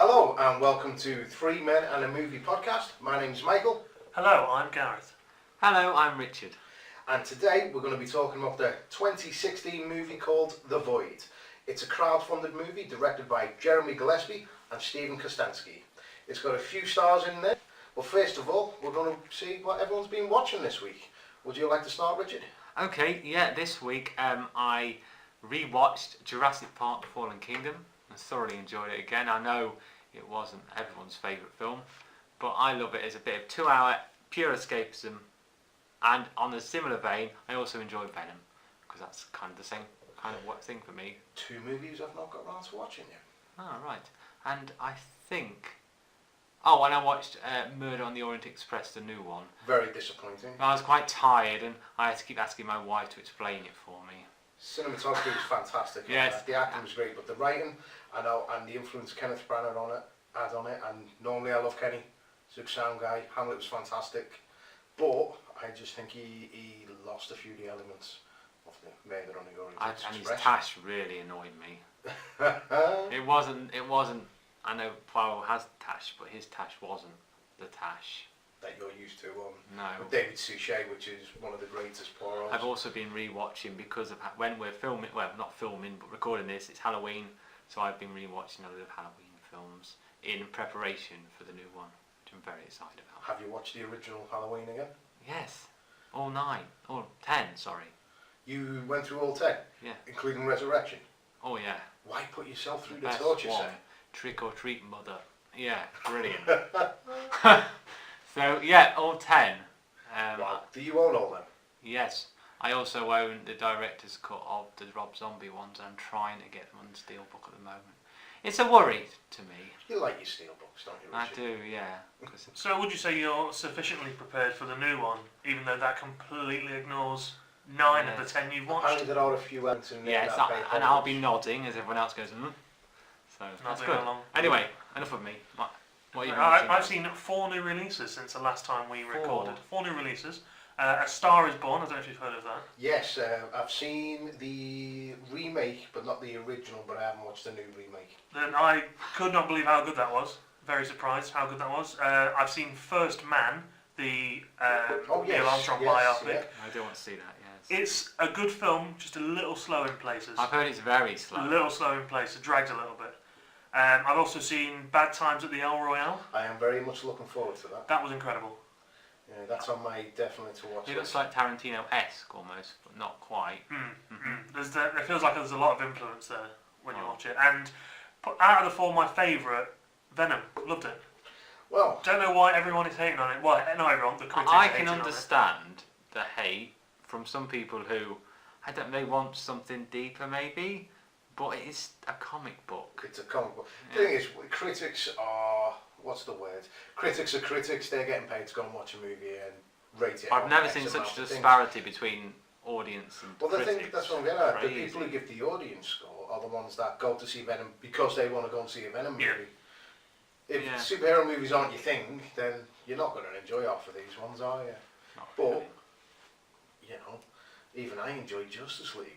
Hello and welcome to Three Men and a Movie podcast. My name's Michael. Hello, I'm Gareth. Hello, I'm Richard. And today we're going to be talking about the 2016 movie called The Void. It's a crowd-funded movie directed by Jeremy Gillespie and Stephen Kostanski. It's got a few stars in there. But first of all, we're going to see what everyone's been watching this week. Would you like to start, Richard? Okay, yeah, this week I rewatched Jurassic Park: The Fallen Kingdom and thoroughly enjoyed it again. I know it wasn't everyone's favourite film, but I love it as a bit of 2-hour pure escapism. And on a similar vein, I also enjoyed Venom, because that's kind of the same kind of thing for me. Two movies I've not got around to watching yet. Oh, right. And I think... Oh, and I watched Murder on the Orient Express, the new one. Very disappointing. I was quite tired and I had to keep asking my wife to explain it for me. Cinematography was fantastic. Yes. The acting was great, but the writing and the influence Kenneth Branagh had on it, and normally I love Kenny, he's a sound guy. Hamlet was fantastic, but I just think he lost a few of the elements of the Murder on the Orient Express. And his tash really annoyed me. It wasn't. I know Poirot has tash, but his tash wasn't the tash that you're used to. No. With David Suchet, which is one of the greatest Poirots. I've also been rewatching because of when we're filming. Well, not filming, but recording this. It's Halloween, so I've been rewatching a lot of Halloween films in preparation for the new one, which I'm very excited about. Have you watched the original Halloween again? Yes, all 9, all 10. Sorry. You went through all 10? Yeah. Including Resurrection? Oh yeah. Why put yourself through the best torture one. set? Trick or treat, mother. Yeah, brilliant. So yeah, all 10. Wow. Do you own all them? Yes. I also own the director's cut of the Rob Zombie ones. I'm trying to get them on Steelbook at the moment. It's a worry to me. You like your Steelbooks, don't you, Richard? I do, yeah. So would you say you're sufficiently prepared for the new one, even though that completely ignores 9 of the 10 you've watched? Apparently there are a few elements in there. Yeah, and I'll be nodding as everyone else goes, So that's good. Along. Anyway, enough of me. What are you I've seen 4 new releases since the last time we recorded. 4 new releases. A Star is Born, I don't know if you've heard of that. Yes, I've seen the remake, but not the original, but I haven't watched the new remake. Then I could not believe how good that was. Very surprised how good that was. I've seen First Man, the Neil Armstrong biopic. Yeah. I do want to see that, yes. It's a good film, just a little slow in places. I've heard it's very slow. A little slow in places, drags a little bit. I've also seen Bad Times at the El Royale. I am very much looking forward to that. That was incredible. Yeah, that's on my definite to watch. It looks like Tarantino-esque almost, but not quite. It feels like there's a lot of influence there when you watch it. And out of the 4, my favourite, Venom. Loved it. Well, don't know why everyone is hating on it. Well, not everyone, the critics I are hating can understand the hate from some people who, they want something deeper maybe, but it's a comic book. It's a comic book. The thing is, critics are... What's the word? Critics are critics. They're getting paid to go and watch a movie and rate it. I've never seen such a disparity between audience and critics. Well, that's what I'm getting at. The people who give the audience score are the ones that go to see Venom because they want to go and see a Venom movie. Yeah. If superhero movies aren't your thing, then you're not going to enjoy half of these ones, are you? Not but, really. you know, even I enjoyed Justice League.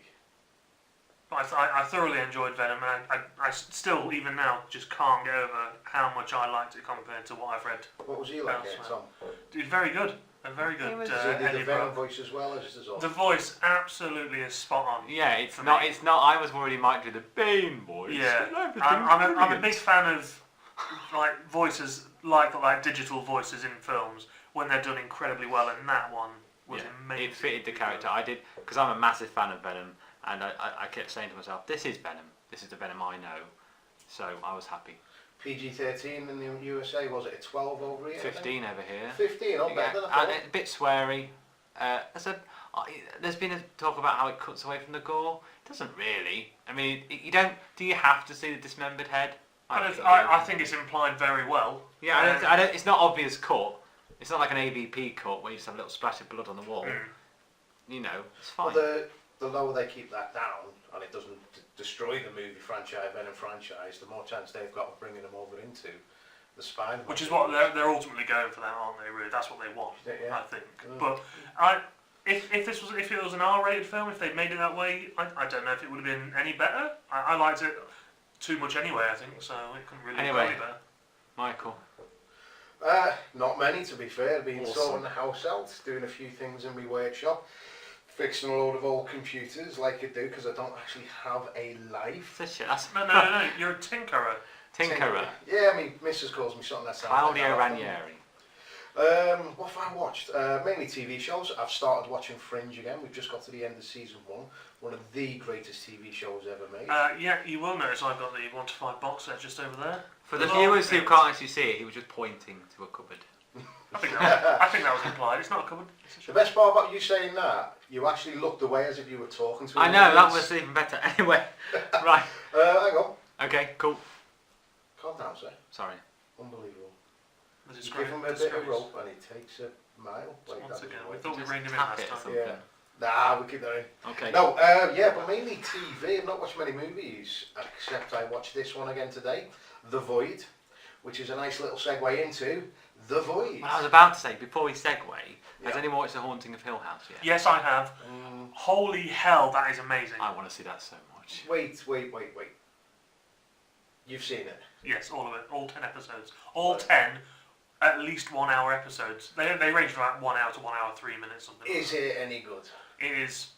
I thoroughly enjoyed Venom, and I still, even now, just can't get over how much I liked it compared to what I've read. What was he like, Tom? Dude, very good. A very good. Did he do the Venom voice as well as all? The voice absolutely is spot on. Yeah, it's not. It's not. I was worried he might do the Bane voice. Yeah, I'm a big fan of like voices, like digital voices in films when they're done incredibly well, and that one was amazing. It fitted the character. I did, because I'm a massive fan of Venom. And I kept saying to myself, this is Venom. This is the Venom I know. So I was happy. PG-13 in the USA, was it a 12 over here? 15 over here. 15, better than I thought. And a bit sweary. There's been a talk about how it cuts away from the gore. It doesn't really. I mean, you don't. Do you have to see the dismembered head? I think it's implied very well. Yeah, it's not obvious cut. It's not like an AVP cut where you just have a little splash of blood on the wall. You know, it's fine. Well, the lower they keep that down and it doesn't destroy the movie franchise, Venom franchise, the more chance they've got of bringing them over into the spine. Which is what they're ultimately going for, that, aren't they? Really, that's what they want. Yeah. I think. But if it was an R-rated film, if they'd made it that way, I don't know if it would have been any better. I liked it too much anyway, I think, so it couldn't really Anyway. go any better. Michael. Not many, to be fair. Been Awesome. sorting the house out, doing a few things in my workshop, fixing a load of old computers like I do, because I don't actually have a life. That's a shit. That's No, you're a tinkerer. Tinkerer. Yeah, I mean, Mrs. calls me something that sounds Claudio like that. Ranieri. What have I watched? Mainly TV shows. I've started watching Fringe again. We've just got to the end of season 1. One of the greatest TV shows ever made. Yeah, you will notice I've got the 1 to 5 box set just over there. For the viewers who can't actually see it, he was just pointing to a cupboard. I think that was implied. It's not a cupboard. It's a The best part about you saying that, you actually looked away as if you were talking to I an know, that audience. was even better. Anyway, right. Hang on. Okay, cool. Calm down, sir. Sorry. Unbelievable. The You give him a bit of rope and he takes a mile. Wait, Once that again, doesn't we work. thought we reined him in Tap last it or time. something. Yeah. Nah, we'll keep that in. Okay. No, yeah, but mainly TV. I've not watched many movies, except I watched this one again today, The Void, which is a nice little segue into The Void. Well, I was about to say, before we segue, has Yeah. anyone watched The Haunting of Hill House yet? Yes, I have. Holy hell, that is amazing. I want to see that so much. Wait. You've seen it? Yes, all of it. All 10 episodes. All 10, at least 1 hour episodes. They range from about 1 hour to 1 hour 3 minutes. Something. Is it any good? It is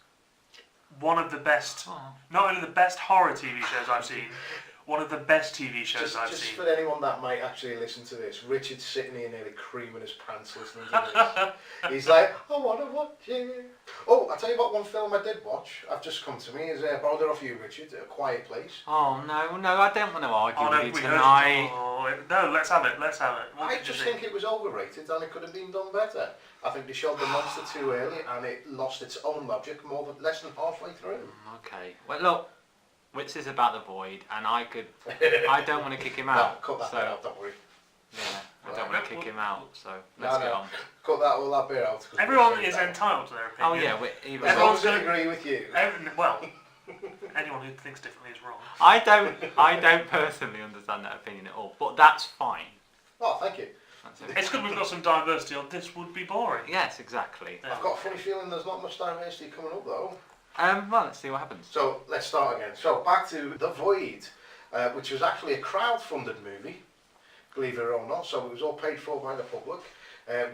one of the best, Oh. not only the best horror TV shows I've seen, one of the best TV shows I've Just seen. for anyone that might actually listen to this, Richard's sitting here nearly creaming his pants listening to this. He's like, I want to watch it. Oh, I'll tell you what, one film I did watch, I've just come to me, is borrowed it off you, Richard, A Quiet Place. Oh, no, I don't want to argue Oh, no, with we you heard tonight. no, let's have it. What I did you just think it was overrated and it could have been done better. I think they showed the monster too early and it lost its own logic less than halfway through. Okay. Well, look, this is about the void, and I don't want to kick him No, out. cut that so, bit out, don't worry. Yeah, I don't want to kick him out, so No, let's no. get on. Cut all that bit out. 'cause Everyone we'll is say that. entitled to their Oh, opinion. yeah, even As long Everyone's as I gonna- agree with you. Well, anyone who thinks differently is wrong. I don't personally understand that opinion at all, but that's fine. Oh, thank you. That's it. It's good we've got some diversity on This Would Be Boring. Yes, exactly. Yeah. I've got a funny feeling there's not much diversity coming up though. Well, let's see what happens. So let's start again. So back to The Void, which was actually a crowd-funded movie, believe it or not. So it was all paid for by the public.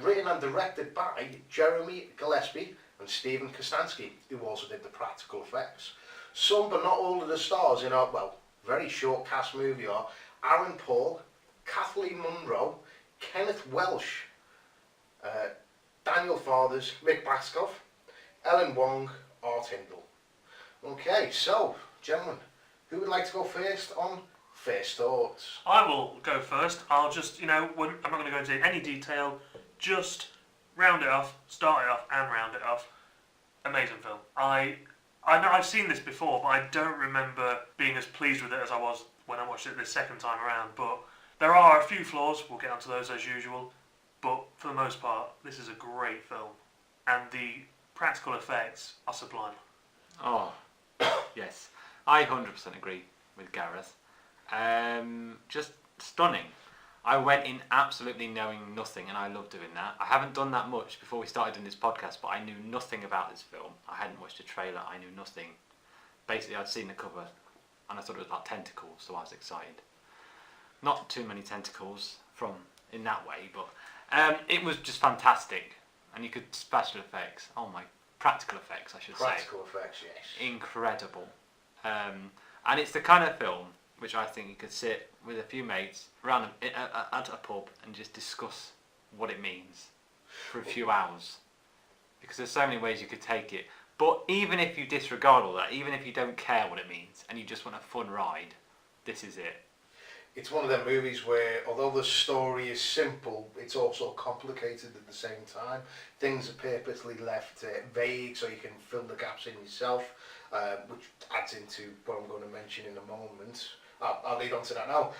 Written and directed by Jeremy Gillespie and Stephen Kostanski, who also did the practical effects. Some but not all of the stars in our, well, very short cast movie are Aaron Paul, Kathleen Munro, Kenneth Welsh, Daniel Fathers, Mick Baskoff, Ellen Wong, Art Hindle. Okay, so, gentlemen, who would like to go first on First Thoughts? I will go first. I'll just, I'm not going to go into any detail. Just round it off, start it off, and round it off. Amazing film. I know I've seen this before, but I don't remember being as pleased with it as I was when I watched it this second time around. But there are a few flaws. We'll get onto those as usual. But for the most part, this is a great film, and the practical effects are sublime. Oh, yes. I 100% agree with Gareth. Just stunning. I went in absolutely knowing nothing, and I love doing that. I haven't done that much before we started doing this podcast, but I knew nothing about this film. I hadn't watched a trailer. I knew nothing. Basically, I'd seen the cover, and I thought it was about tentacles, so I was excited. Not too many tentacles in that way, but it was just fantastic. And you could special effects. Oh my, practical effects, I should say. Practical effects, yes. Incredible. And it's the kind of film which I think you could sit with a few mates around at a pub and just discuss what it means for a few hours. Because there's so many ways you could take it. But even if you disregard all that, even if you don't care what it means and you just want a fun ride, this is it. It's one of them movies where, although the story is simple, it's also complicated at the same time. Things are purposely left vague so you can fill the gaps in yourself, which adds into what I'm going to mention in a moment. I'll lead on to that now.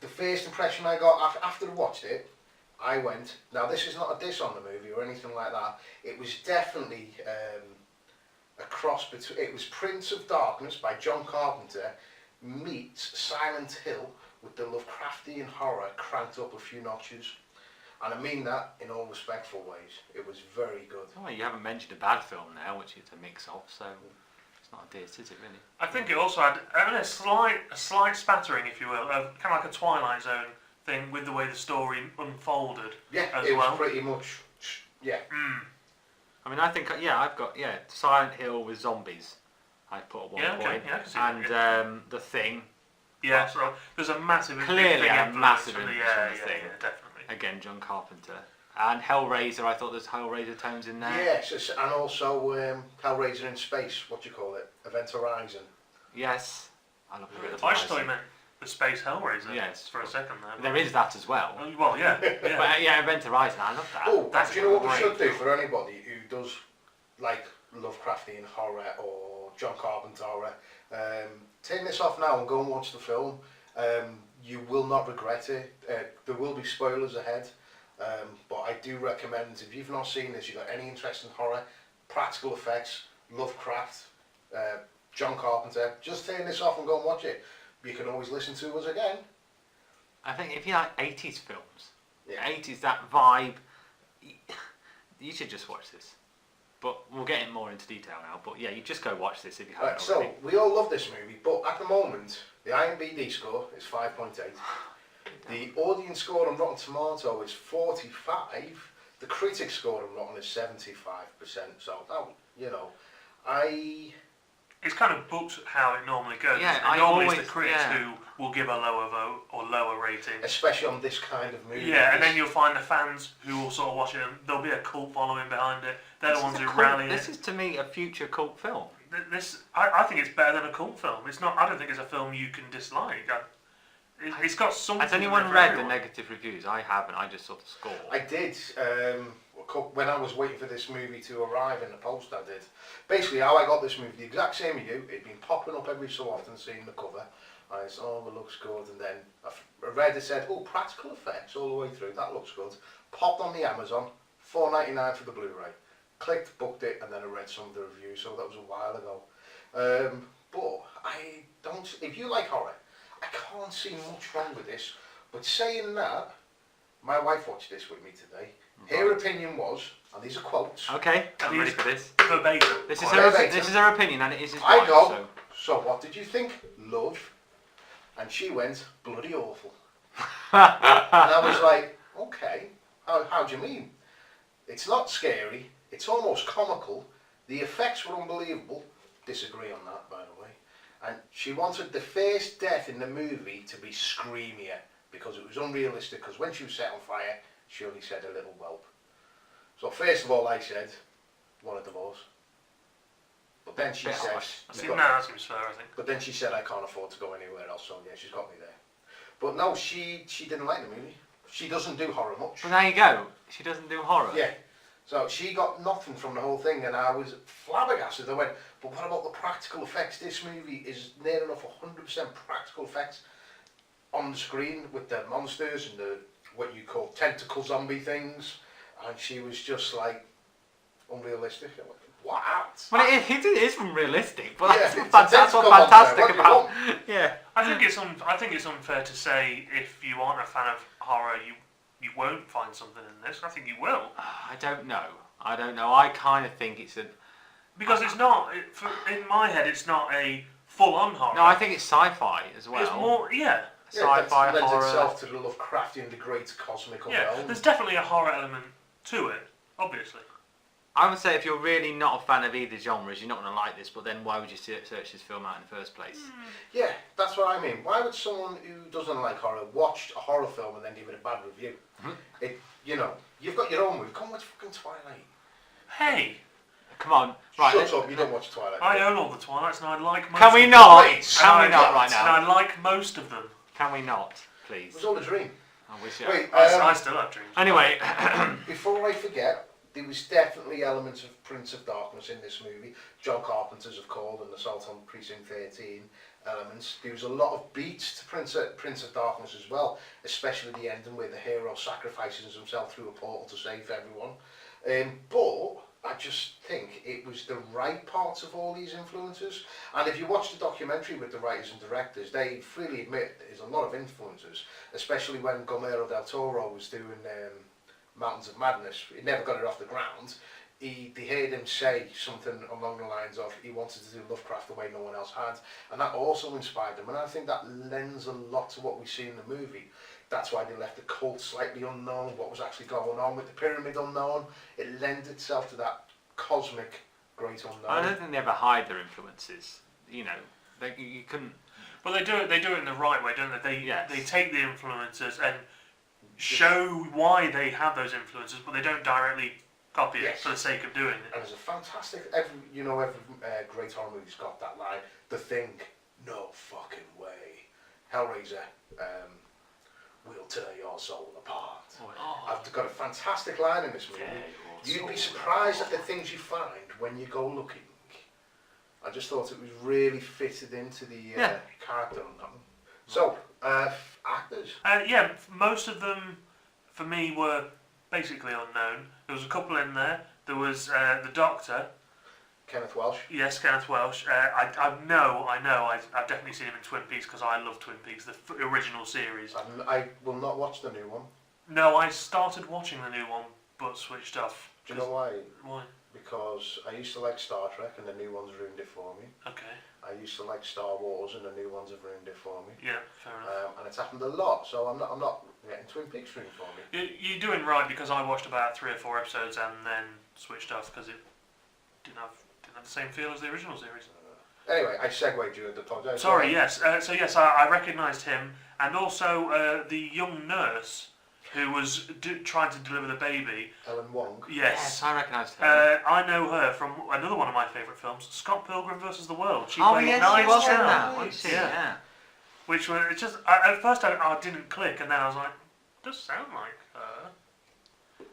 The first impression I got after I watched it, I went, now this is not a diss on the movie or anything like that, it was definitely a cross between, it was Prince of Darkness by John Carpenter meets Silent Hill with the Lovecraftian horror cranked up a few notches. And I mean that in all respectful ways. It was very good. Oh, you haven't mentioned a bad film now, which it's a mix of, so it's It's not a diss, is it really? I think it also had a slight spattering, if you will, of kind of like a Twilight Zone thing with the way the story unfolded. Yeah, as it well. was pretty much. Yeah. I mean, I think I've got Silent Hill with zombies. I put at one Yeah, okay, point, yeah, I can see that, and The Thing. Yeah, so there's a massive Clearly a influence massive from influence on The yeah, Thing. definitely. Again, John Carpenter. And Hellraiser, I thought there's Hellraiser tones in there. Yes, and also Hellraiser in space. What do you call it? Event Horizon. Yes. I love the Event I just thought Horizon. you meant the Space Hellraiser. Yes. For a second there. There is that as well. Well, yeah. But Event Horizon, I love that. Oh, That's do you know what we great should do film. for anybody who does like Lovecraftian horror or John Carpenter horror? Turn this off now and go and watch the film. You will not regret it. There will be spoilers ahead, but I do recommend, if you've not seen this, you've got any interest in horror, practical effects, Lovecraft, John Carpenter, just turn this off and go and watch it. You can always listen to us again. I think if you like 80s films, Yeah. 80s, that vibe, you should just watch this. But we'll get in more into detail now. But yeah, you just go watch this if you haven't So, already. we all love this movie, but at the moment, the IMDb score is 5.8. The audience score on Rotten Tomato is 45. The critic score on Rotten is 75%. So, It's kind of booked how it normally goes. Yeah, isn't it? I Normally always- it's the critics yeah. who will give a lower vote or lower rating. especially on this kind of movie. Yeah, and then you'll find the fans who will sort of watch it and there'll be a cult following behind it. They're the ones who rally This it. is to me a future cult film. I think it's better than a cult film. It's not. I don't think it's a film you can dislike. It's got something. Has anyone there for read the everyone. negative reviews? I haven't. I just saw the score. I did. When I was waiting for this movie to arrive in the post, I did. Basically, how I got this movie, the exact same as you. It'd been popping up every so often, seeing the cover. I said, oh, it looks good. And then I read it, said, oh, practical effects all the way through. That looks good. Popped on the Amazon, $4.99 for the Blu-ray. Clicked, booked it, and then I read some of the reviews. So that was a while ago. But I don't. If you like horror, I can't see much wrong with this. But saying that, my wife watched this with me today. Her opinion was, and these are quotes. Okay, I'm ready for this. Verbatim. This is Verbatim. her opinion, and it is his I wife, go, so. so what did you think? Love. And she went, bloody awful. And I was like, okay, how do you mean? It's not scary, it's almost comical. The effects were unbelievable. Disagree on that, by the way. And she wanted the first death in the movie to be screamier because it was unrealistic, because when she was set on fire, she only said a little whelp. So first of all, I said, want a divorce. But then she Bit said, harsh. That seems fair, I think. but then she said, I can't afford to go anywhere else, so yeah, she's got me there. But no, she didn't like the movie. She doesn't do horror much. But there you go. She doesn't do horror. Yeah. So she got nothing from the whole thing, and I was flabbergasted. I went, but what about the practical effects? This movie is near enough 100% practical effects on the screen with the monsters and the what you call tentacle zombie things, and she was just like unrealistic. I went, what? Well, it is unrealistic, but Yeah, that's, it's that's a what's tentacle monster. fantastic What do you about. want? Yeah. I think it's unfair to say if you aren't a fan of horror, you won't find something in this. I think you will. I don't know. I kind of think it's a. Because it's not, in my head, it's not a full-on horror. No, I think it's sci-fi as well. It's more, yeah. Yeah, Sci-fi that lends horror. itself to the Lovecraftian, the great cosmic Yeah, realm. there's definitely a horror element to it, obviously. I would say if you're really not a fan of either genres, you're not going to like this. But then why would you search this film out in the first place? Yeah, that's what I mean. Why would someone who doesn't like horror watch a horror film and then give it a bad review? You've got your own movie. Come watch fucking Twilight. Hey, Come on, right? Shut up, you don't watch Twilight. I own all the Twilights and I like most Can of we them. not? Wait, Can we not right And now? I like most of them. Can we not, It please? was all a dream. I wish. Wait, I still have dreams. Anyway, before I forget, there was definitely elements of Prince of Darkness in this movie. John Carpenter's of Cold and Assault on Precinct 13 elements. There was a lot of beats to Prince of Darkness as well, especially the ending where the hero sacrifices himself through a portal to save everyone. But I just think it was the right parts of all these influences. And if you watch the documentary with the writers and directors, they freely admit there's a lot of influences, especially when Guillermo del Toro was doing Mountains of Madness. He never got it off the ground. they heard him say something along the lines of he wanted to do Lovecraft the way no one else had, and that also inspired him. And I think that lends a lot to what we see in the movie. That's why they left the cult slightly unknown, what was actually going on with the pyramid unknown. It lends itself to that cosmic great unknown. I don't think they ever hide their influences. You couldn't. But they do it. They do it in the right way, don't they? They take the influences and show why they have those influences, but they don't directly copy it for the sake of doing it. And it's a fantastic. Every great horror movie's got that line. The Thing, no fucking way. Hellraiser, we'll tear your soul apart. I've got a fantastic line in this movie. You'd be surprised at the things you find when you go looking. I just thought it was really fitted into the character on that one. So, actors. Most of them, for me, were basically unknown. There was a couple in there. There was the Doctor. Kenneth Welsh. Yes, Gareth Welsh. I know. I've definitely seen him in Twin Peaks because I love Twin Peaks, the original series. I will not watch the new one. No, I started watching the new one, but switched off. Do you know why? Why? Because I used to like Star Trek and the new ones ruined it for me. Okay. I used to like Star Wars and the new ones have ruined it for me. Yeah, fair enough. And it's happened a lot, so I'm not getting Twin Peaks ruined for me. You're doing right because I watched about 3 or 4 episodes and then switched off because it didn't have the same feel as the original series. Anyway, I segued you into the Sorry, yes. I recognised him, and also the young nurse who was trying to deliver the baby. Ellen Wong. Yes, I recognised her. I know her from another one of my favourite films, Scott Pilgrim vs. the World. She She was Knives in that, Out. wasn't she? Yeah. Which was it just at first I didn't click, and then I was like, does sound like her.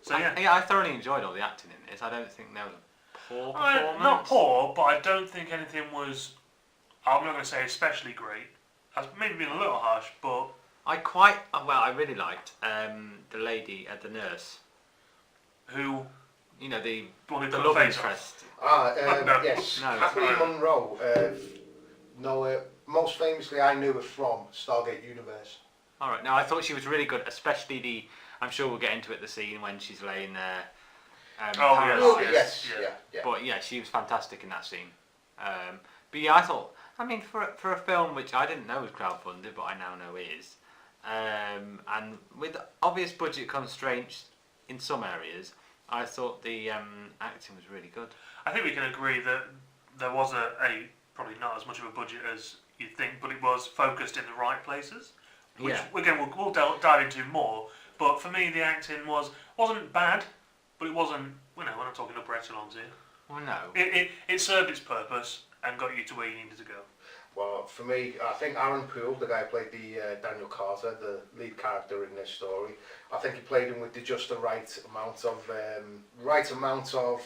So I thoroughly enjoyed all the acting in this. I don't think there was a poor performance. Not poor, but I don't think anything was. I'm not going to say especially great. That's maybe been a little harsh, but I really liked the lady, the nurse. Who? The one who the cut love her face interest. Yes. No, Kathleen Munro. Most famously, I knew her from Stargate Universe. All right. Now I thought she was really good, especially I'm sure we'll get into it. The scene when she's laying there. Paralyzed. Yes. But yeah, she was fantastic in that scene. But yeah, I thought. I mean, for a film which I didn't know was crowdfunded, but I now know is, and with obvious budget constraints in some areas, I thought the acting was really good. I think we can agree that there was a probably not as much of a budget as you'd think, but it was focused in the right places. Which again we'll dive into more. But for me, the acting wasn't bad, but it wasn't. We're not talking upper echelons here. Well, no. It served its purpose and got you to where you needed to go. Well, for me, I think Aaron Poole, the guy who played the Daniel Carter, the lead character in this story, I think he played him with just the right amount of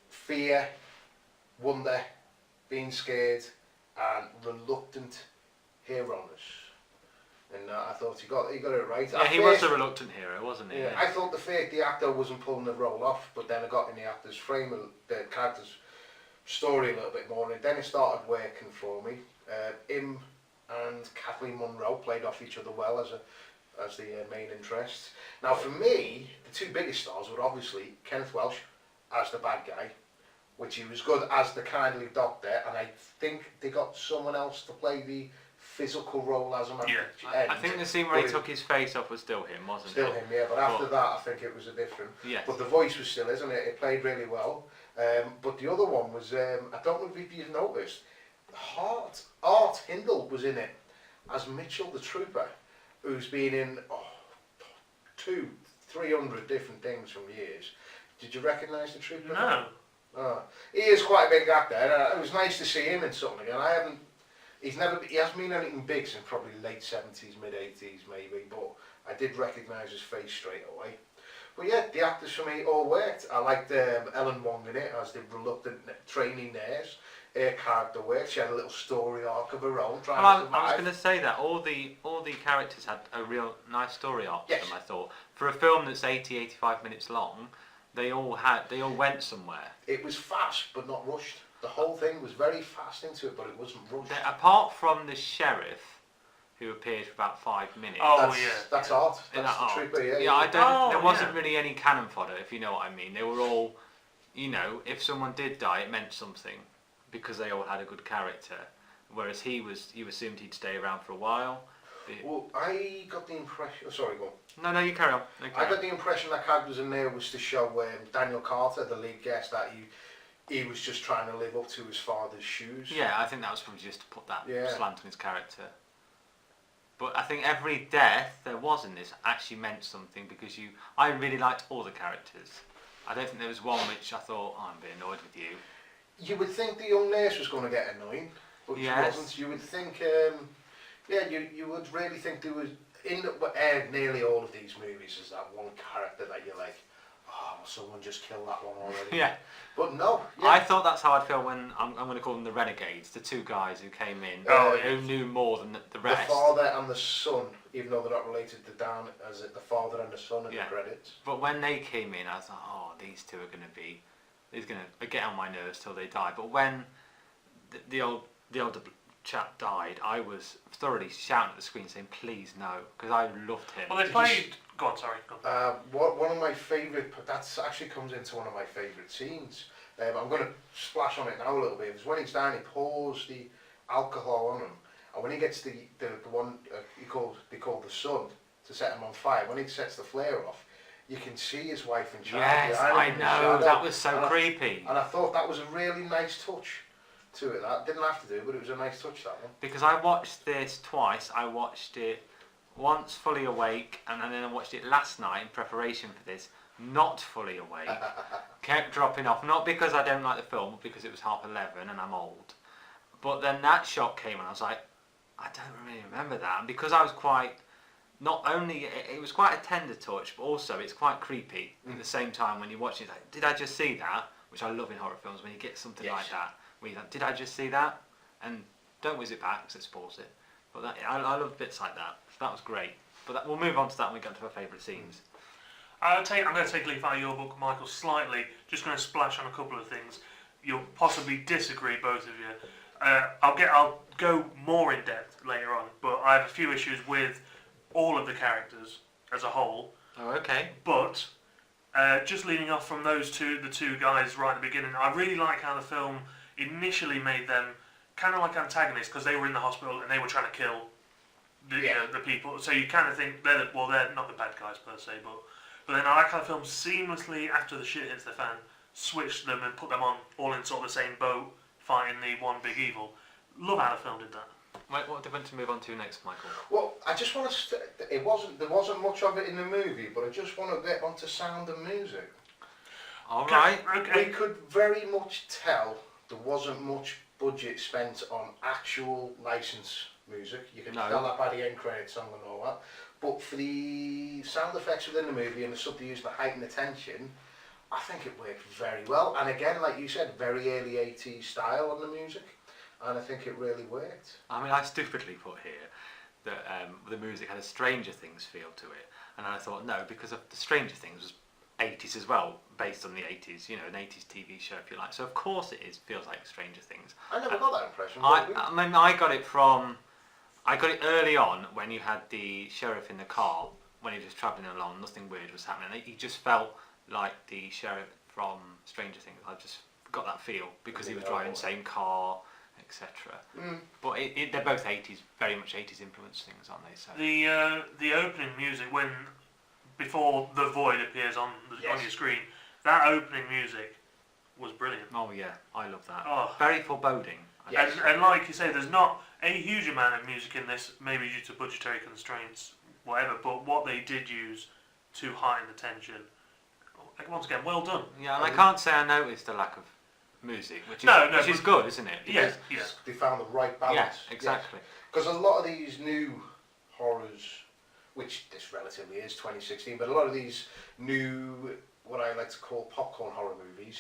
fear, wonder, being scared, and reluctant hero-ness. And I thought he got it right. Yeah, he was a reluctant hero, wasn't he? Yeah, I thought the actor wasn't pulling the role off, but then I got in the actor's frame, the character's story a little bit more, and then it started working for me. Him and Kathleen Munro played off each other well as the main interests. Now, for me, the two biggest stars were obviously Kenneth Welsh as the bad guy, which he was good as the kindly doctor, and I think they got someone else to play the physical role as him at the end. I think the scene where he took his face off was still him, wasn't it? Still him, yeah, but after that I think it was a different. Yes. But the voice was still, isn't it? It played really well. But the other one was, I don't know if you've noticed, Art Hindle was in it as Mitchell the Trooper, who's been in 200-300 different things from years. Did you recognise the Trooper? No. He is quite a big actor. It was nice to see him in something again. He hasn't been anything big since probably late 70s, mid 80s maybe, but I did recognise his face straight away. But yeah, the actors for me all worked. I liked Ellen Wong in it as the reluctant trainee nurse. Her character worked. She had a little story arc of her own trying to survive. I was going to say that all the characters had a real nice story arc to them. I thought for a film that's 80-85 minutes long, they all went somewhere. It was fast but not rushed. The whole thing was very fast into it, but it wasn't rushed. Apart from the sheriff, who appeared for about 5 minutes. That's Art. That's the Trooper. There wasn't really any cannon fodder, if you know what I mean. They were all you know, if someone did die, it meant something because they all had a good character. Whereas you assumed he'd stay around for a while. Well, I got the impression... Oh, sorry, go on. No, you carry on. I got the impression that characters in there was to show Daniel Carter, the lead guest, that he was just trying to live up to his father's shoes. Yeah, I think that was probably just to put that Yeah. slant on his character. But I think every death there was in this actually meant something because I really liked all the characters. I don't think there was one which I thought, oh, I'm a bit annoyed with you. You would think the young nurse was going to get annoying, but Yes. she wasn't. You would think, you would really think there was, in nearly all of these movies, is that one character that you're like, oh, someone just killed that one already. Yeah. But no. Yeah. I thought that's how I'd feel when, I'm going to call them the renegades, the two guys who came in, who knew more than the rest. The father and the son, even though they're not related to Dan, as the father and the son in Yeah. the credits. But when they came in, I was like, oh, these two are going to be, he's going to get on my nerves till they die. But when the older chap died, I was thoroughly shouting at the screen saying, please no, because I loved him. Well, they played... Go on, sorry. Go on. One of my favourite, that actually comes into one of my favourite scenes. I'm going to splash on it now a little bit. It's when he's down, he pours the alcohol on him, and when he gets the one they called the son to set him on fire, when he sets the flare off, you can see his wife and child. Yes, I know, that was so creepy. And I thought that was a really nice touch to it. That didn't have to do, but it was a nice touch, that one. Because I watched this twice. I watched it once fully awake, and then I watched it last night in preparation for this, not fully awake. Kept dropping off, not because I don't like the film, but because it was 11:30 and I'm old. But then that shot came and I was like, I don't really remember that. And because I was quite, not only, it was quite a tender touch, but also it's quite creepy at the same time when you watch it. Like, did I just see that? Which I love in horror films, when you get something like that, where you're like, did I just see that? And don't whiz it back because it spoils it. But that, I love bits like that. So that was great. But we'll move on to that when we get to our favourite scenes. I'm going to take a leaf out of your book, Michael, slightly. Just going to splash on a couple of things. You'll possibly disagree, both of you. I'll go more in depth later on, but I have a few issues with all of the characters as a whole. Oh, okay. But just leading off from the two guys right at the beginning, I really like how the film initially made them kind of like antagonists because they were in the hospital and they were trying to kill the people. So you kind of think they're not the bad guys per se, but then I like how the film seamlessly, after the shit hits the fan, switched them and put them on all in sort of the same boat, fighting the one big evil. Love how the film did that. Wait, what do you want to move on to next, Michael? Well, I just want to. There wasn't much of it in the movie, but I just want to get onto sound and music. All right. Okay. We could very much tell there wasn't much budget spent on actual license music. You can tell that by the end credits song and all that. But for the sound effects within the movie and the stuff they used to heighten the tension, I think it worked very well. And again, like you said, very early 80s style on the music. And I think it really worked. I mean, I stupidly put here that the music had a Stranger Things feel to it. And I thought, no, because of the Stranger Things was 80s as well, based on the 80s, you know, an 80s TV show, if you like. So, of course, feels like Stranger Things. I never got that impression. I mean, I got it early on when you had the sheriff in the car, when he was travelling along, nothing weird was happening. He just felt like the sheriff from Stranger Things. I just got that feel because he was driving the same car, etc. But they're both 80s, very much 80s influenced things, aren't they? So The opening music, before the void appears on your screen, that opening music was brilliant. Oh yeah, I love that. Oh. Very foreboding. Yes. And like you say, there's not a huge amount of music in this, maybe due to budgetary constraints, whatever, but what they did use to heighten the tension, once again, well done. Yeah, and I can't say I noticed a lack of music, which is good, isn't it? Yes, They found the right balance. Yeah, exactly. Because a lot of these new horrors, which this relatively is 2016, but a lot of these new, what I like to call popcorn horror movies,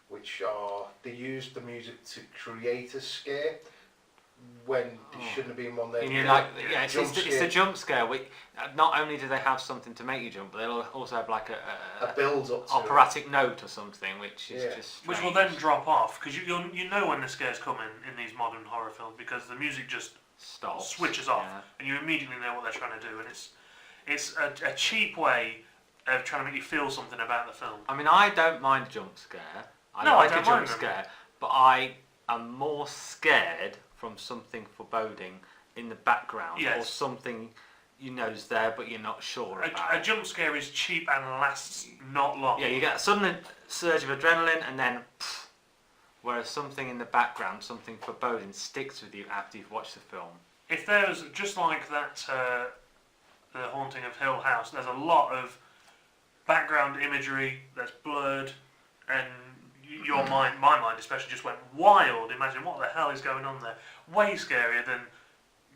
which they use the music to create a scare when there shouldn't have been one there. And you're like, it's a jump scare. Not only do they have something to make you jump, but they'll also have like a build-up to operatic note or something, which is just strange. Which will then drop off, because you know when the scare's coming in these modern horror films, because the music just stops, switches off, and you immediately know what they're trying to do, and it's a cheap way of trying to make you feel something about the film. I mean, I don't mind a jump scare. I No, I like don't a jump mind them. scare, but I am more scared from something foreboding in the background or Yes. something you know's there but you're not sure about. A jump scare is cheap and lasts not long. Yeah, you get a sudden surge of adrenaline and then pfft, whereas something in the background, something foreboding, sticks with you after you've watched the film. If there's, just like that, The Haunting of Hill House, there's a lot of background imagery that's blurred, and your mind, my mind especially, just went wild. Imagine what the hell is going on there. Way scarier than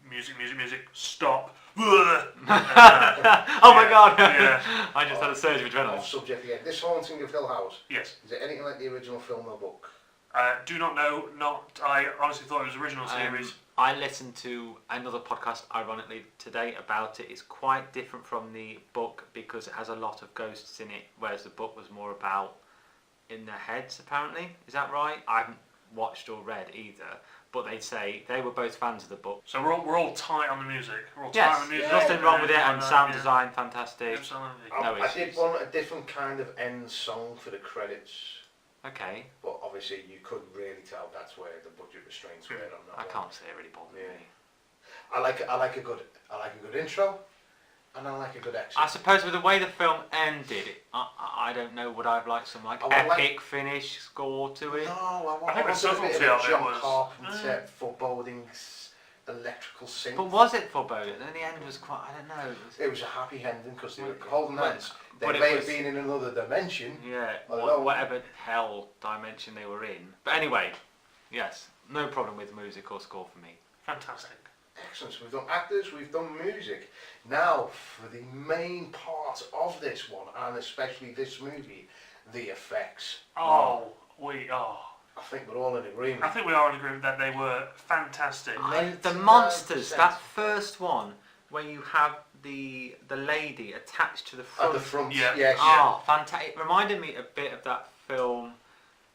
music, stop. Oh my god! Yeah. I just had a surge of adrenaline. Off subject again. This Haunting of Hill House, Yes. is it anything like the original film or book? Do not know. I honestly thought it was original series. I listened to another podcast, ironically, today about it. It's quite different from the book because it has a lot of ghosts in it, whereas the book was more about in their heads, apparently. Is that right? I haven't watched or read either, but they say they were both fans of the book. So we're all tight on the music. We're all tight Yes, on the music. nothing wrong with it, and Yeah. sound design, fantastic. Absolutely. No I did issues. want a different kind of end song for the credits, Okay, but obviously you could really tell that's where the budget restraints were on that I one. can't say it really bothered Yeah. me. I like a good intro, and I like a good exit. I suppose with the way the film ended, I don't know, would I have liked some like I would like- epic finish score to it? No, I want I think the a bit subtlety of of a it John was- Carpenter foreboding electrical synth. But was it foreboding? And the end was quite, I don't know. It was a happy ending because they were But- holding but- hands. They but it may have was- been in another dimension. Yeah, Although- whatever hell dimension they were in. But anyway, yes, no problem with music or score for me. Fantastic. Excellent. So we've done actors, we've done music. Now for the main part of this one, and especially this movie, the effects. I I think we're all in agreement. think we are in agreement that they were fantastic. The monsters, that first one where you have the lady attached to the front. At the front, Yeah. yes. Oh, fantastic! It reminded me a bit of that film,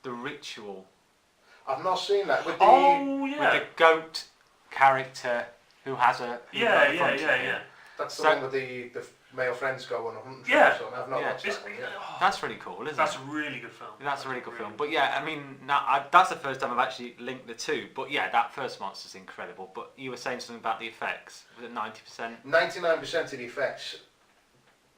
The Ritual, I've not seen that. With the, Oh yeah. with the goat character who has a Yeah. That's the So- one with the male friends go on a hunting trip Yeah. or something. I've not Yeah. watched that one yet. That's really cool, isn't That's it? a really good film. That's a really good film. But yeah, I mean, that's the first time I've actually linked the two. But yeah, that first monster's incredible. But you were saying something about the effects. Was it 90%? 99% of the effects,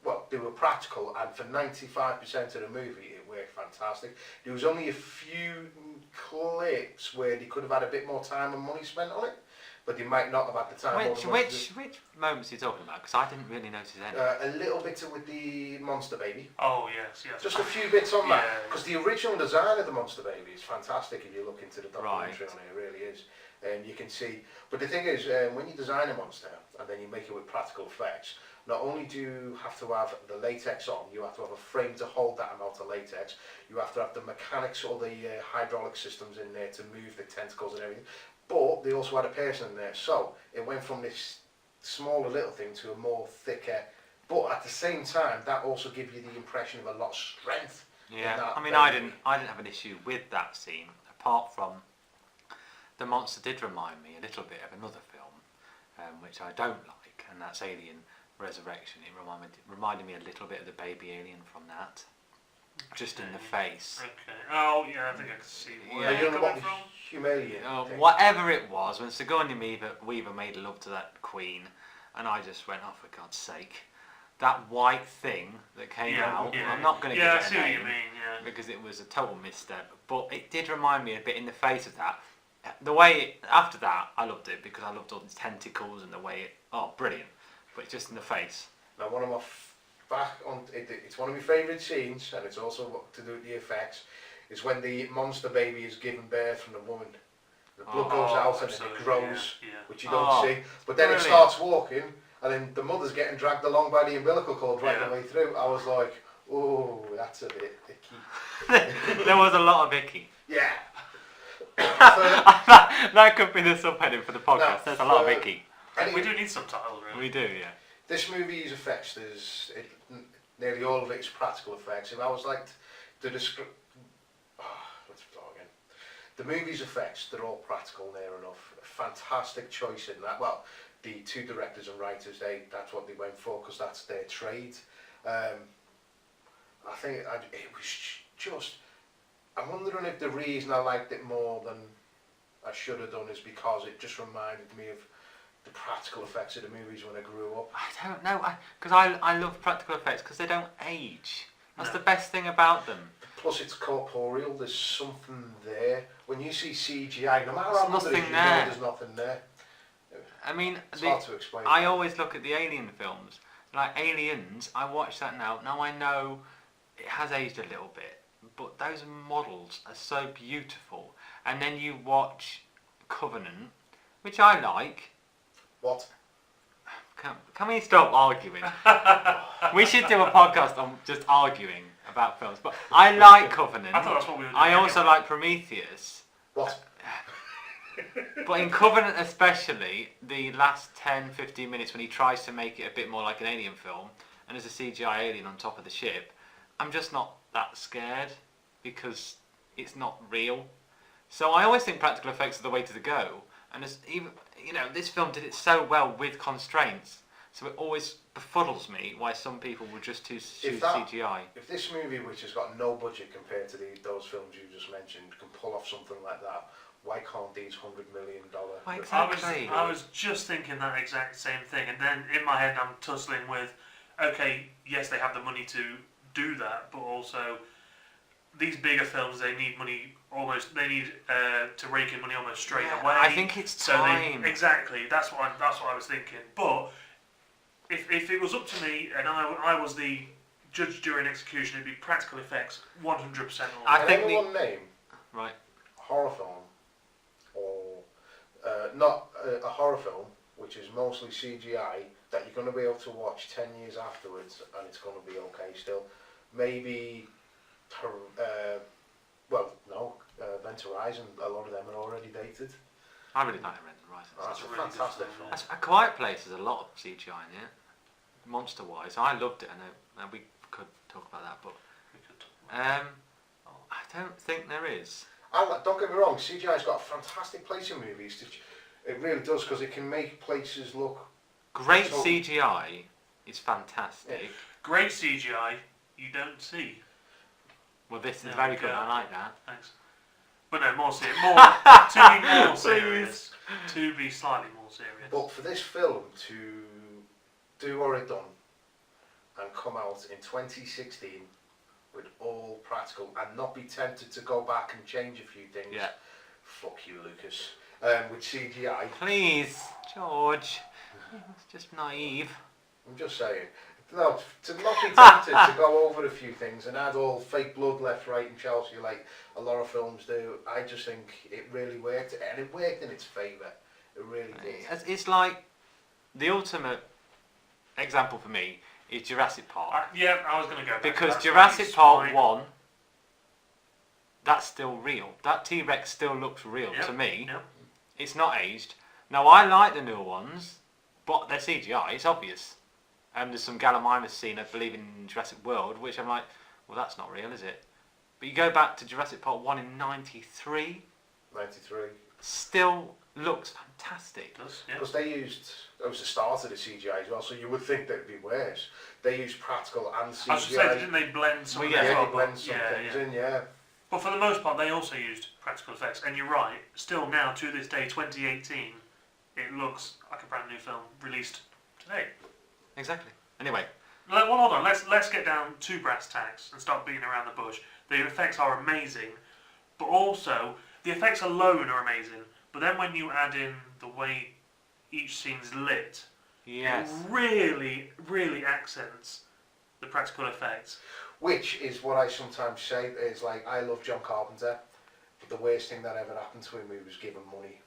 well, they were practical, and for 95% of the movie, it worked fantastic. There was only a few clips where they could have had a bit more time and money spent on it, but they might not have had the time. or the money to do- Which moments are you talking about? Because I didn't really notice any. A little bit with the monster baby. Oh yes. Just a few bits on that, Yeah. because the original design of the monster baby is fantastic. If you look into the documentary Right. on it, it really is. And you can see. But the thing is, when you design a monster and then you make it with practical effects, not only do you have to have the latex on, you have to have a frame to hold that amount of latex. You have to have the mechanics or the hydraulic systems in there to move the tentacles and everything. But they also had a person in there, so it went from this smaller little thing to a more thicker. But at the same time, that also gives you the impression of a lot of strength. Yeah, that I mean, baby. I didn't have an issue with that scene, apart from the monster did remind me a little bit of another film, which I don't like, and that's Alien Resurrection. It reminded me a little bit of the baby alien from that, just in the face. Okay. Oh yeah, I think I can see where Yeah. Are you're you on coming about the from. Humilian thing? Whatever it was, when Sigourney Weaver made love to that queen, and I just went, oh, for God's sake. That white thing that came out, I'm not going to Yeah, I give see it a what name, you mean. Yeah. because it was a total misstep, but it did remind me a bit in the face of that. The way, after that, I loved it, because I loved all these tentacles and the way it, brilliant, but just in the face. Now, one of my it's one of my favourite scenes, and it's also what to do with the effects, is when the monster baby is given birth from the woman. The blood goes out and then it absolutely, grows, yeah. which you don't see. But then brilliant. it starts walking, and then the mother's getting dragged along by the umbilical cord right Yeah. the way through. I was like, oh, that's a bit icky. There was a lot of Icky. Yeah. That could be the subheading for the podcast. No, There's a lot of for- Icky. Anyway, We do need subtitles, really. We do, yeah. this movie's effects, nearly all of it is practical effects. If I was like to describe, let's start again. The movie's effects, they're all practical near enough. A fantastic choice in that. Well, the two directors and writers, that's what they went for, because that's their trade. I think it was just. I'm wondering if the reason I liked it more than I should have done is because it just reminded me of the practical effects of the movies when I grew up. I don't know, because I love practical effects because they don't age. That's the best thing about them. Plus, it's corporeal. There's something there. When you see CGI, no matter how There's good it is, nothing you there. know there's nothing there. I mean, It's hard to explain. I always look at the Alien films. Like Aliens, I watch that now. Now I know it has aged a little bit, but those models are so beautiful. And then you watch Covenant, which I like. What? Can we stop arguing? We should do a podcast on just arguing about films. But I like Covenant. I thought that's what we were doing. I also like Prometheus. What? But in Covenant especially, the last 10-15 minutes when he tries to make it a bit more like an Alien film, and there's a CGI alien on top of the ship, I'm just not that scared because it's not real. So I always think practical effects are the way to go. And even this film did it so well with constraints, so it always befuddles me why some people would just choose CGI. If this movie, which has got no budget compared to those films you just mentioned, can pull off something like that, why can't these $100 million? Well, exactly. I was just thinking that exact same thing, and then in my head I'm tussling with, okay, yes, they have the money to do that, but also these bigger films, they need money almost. They need to rake in money almost straight away. I think it's time. Exactly. That's what I was thinking. But if it was up to me and I was the judge during execution, it'd be practical effects 100%. I think anyone name right horror film or not a horror film which is mostly CGI that you're going to be able to watch 10 years afterwards and it's going to be okay still. Maybe. Event Horizon, a lot of them are already dated. I really like Event Horizon. That's a a really fantastic good film. film. A Quiet Place has a lot of CGI in it, monster-wise. I loved it, and we could talk about that, but We could talk about I don't think there is. Don't get me wrong, CGI's got a fantastic place in movies. It really does, because it can make places look... Great So- CGI is fantastic. Great CGI you don't see. Well, this is There very we good. go. I like that. Thanks. But no, to be more serious. To be slightly more serious. But for this film to do what it done and come out in 2016 with all practical and not be tempted to go back and change a few things, Yeah. fuck you, Lucas, with CGI, Please, George. It's just naive. I'm just saying. No, to not be tempted to go over a few things and add all fake blood left, right and Chelsea like a lot of films do, I just think it really worked, and it worked in its favour. It really did. It's like the ultimate example for me is Jurassic Park. I was going to go back Because to that. Jurassic It's Park fine. 1, that's still real. That T-Rex still looks real Yep, to me. yep. It's not aged. Now, I like the newer ones, but they're CGI, it's obvious. There's some Gallimimus scene, I believe, in Jurassic World, which I'm like, well, that's not real, is it? But you go back to Jurassic Park 1 in 93, 93. still looks fantastic. It does, yeah. Because they used, it was the start of the CGI as well, so you would think that it'd be worse. They used practical and CGI. I was going to say, didn't they blend some Well, of yeah, that as Yeah, well? they blend some things in, yeah. But for the most part, they also used practical effects. And you're right, still now, to this day, 2018, it looks like a brand new film released today. Exactly. Anyway, Well, hold on, let's get down to brass tacks and start beating around the bush. The effects are amazing, but also, the effects alone are amazing, but then when you add in the way each scene's lit, yes. it really, really accents the practical effects. Which is what I sometimes say is like, I love John Carpenter, but the worst thing that ever happened to him was give him money.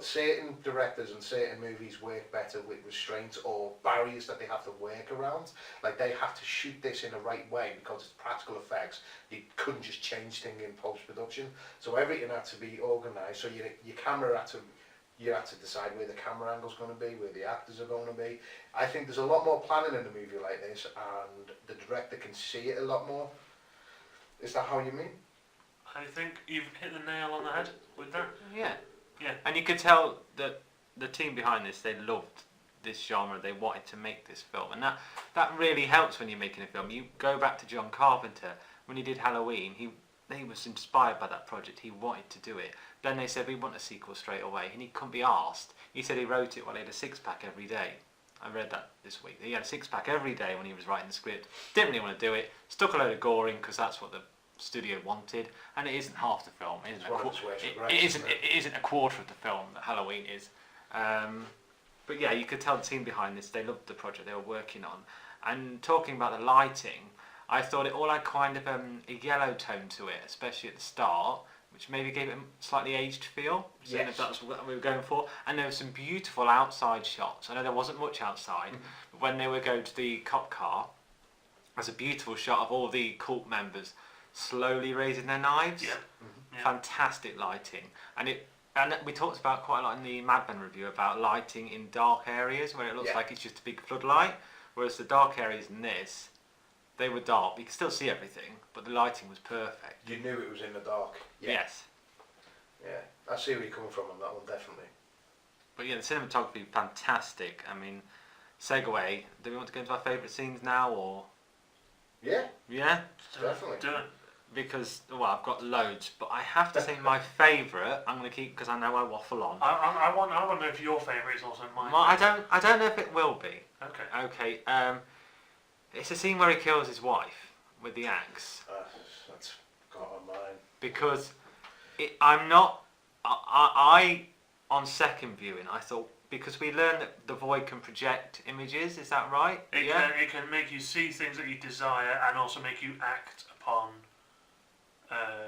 Certain directors and certain movies work better with restraints or barriers that they have to work around. Like they have to shoot this in the right way because it's practical effects. You couldn't just change things in post-production. So everything had to be organised. So your camera you had to decide where the camera angle's going to be, where the actors are going to be. I think there's a lot more planning in a movie like this, and the director can see it a lot more. Is that how you mean? I think you've hit the nail on the head with that. Yeah. Yeah. And you could tell that the team behind this, they loved this genre. They wanted to make this film, and that really helps when you're making a film. You go back to John Carpenter when he did Halloween. He was inspired by that project. He wanted to do it. Then they said we want a sequel straight away, and he couldn't be asked. He said he wrote it while he had a six-pack every day. I read that this week. He had a six-pack every day when he was writing the script. Didn't really want to do it. Stuck a load of gore in because that's what the studio wanted, and it isn't half the film. It isn't a quarter of the film that Halloween is. But yeah, you could tell the team behind this. They loved the project they were working on. And talking about the lighting, I thought it all had kind of a yellow tone to it, especially at the start, which maybe gave it a slightly aged feel, seeing if that's what we were going for. And there were some beautiful outside shots. I know there wasn't much outside, but when they were going to the cop car, there's a beautiful shot of all the cult members slowly raising their knives. Yeah. Fantastic lighting. And we talked about quite a lot in the Mad Men review about lighting in dark areas where it looks like it's just a big floodlight, whereas the dark areas in this, they were dark. You could still see everything, but the lighting was perfect. You knew it was in the dark. Yeah. Yes. Yeah, I see where you're coming from on that one, definitely. But yeah, the cinematography, fantastic. I mean, segue, do we want to go into our favourite scenes now, or...? Yeah. Yeah? Definitely. Do it. Because, well, I've got loads, but I have to say my favourite, I'm going to keep, because I know I waffle on. I want to know if your favourite is also mine. I don't know if it will be. Okay. Okay, it's a scene where he kills his wife with the axe. That's got on mine. Because I on second viewing, I thought, because we learned that the void can project images, is that right? It can make you see things that you desire and also make you act upon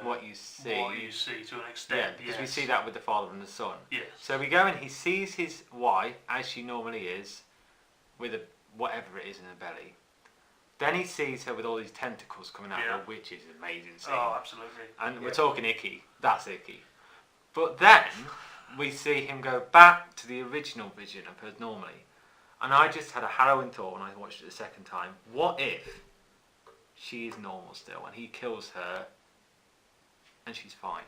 what you see to an extent. Yeah, because we see that with the father and the son. Yes. So we go and he sees his wife as she normally is, with whatever it is in her belly. Then he sees her with all these tentacles coming out of her, which is an amazing scene. Oh, absolutely. And we're talking Icky. That's Icky. But then we see him go back to the original vision of her normally. And I just had a harrowing thought when I watched it the second time. What if she is normal still and he kills her and she's fine?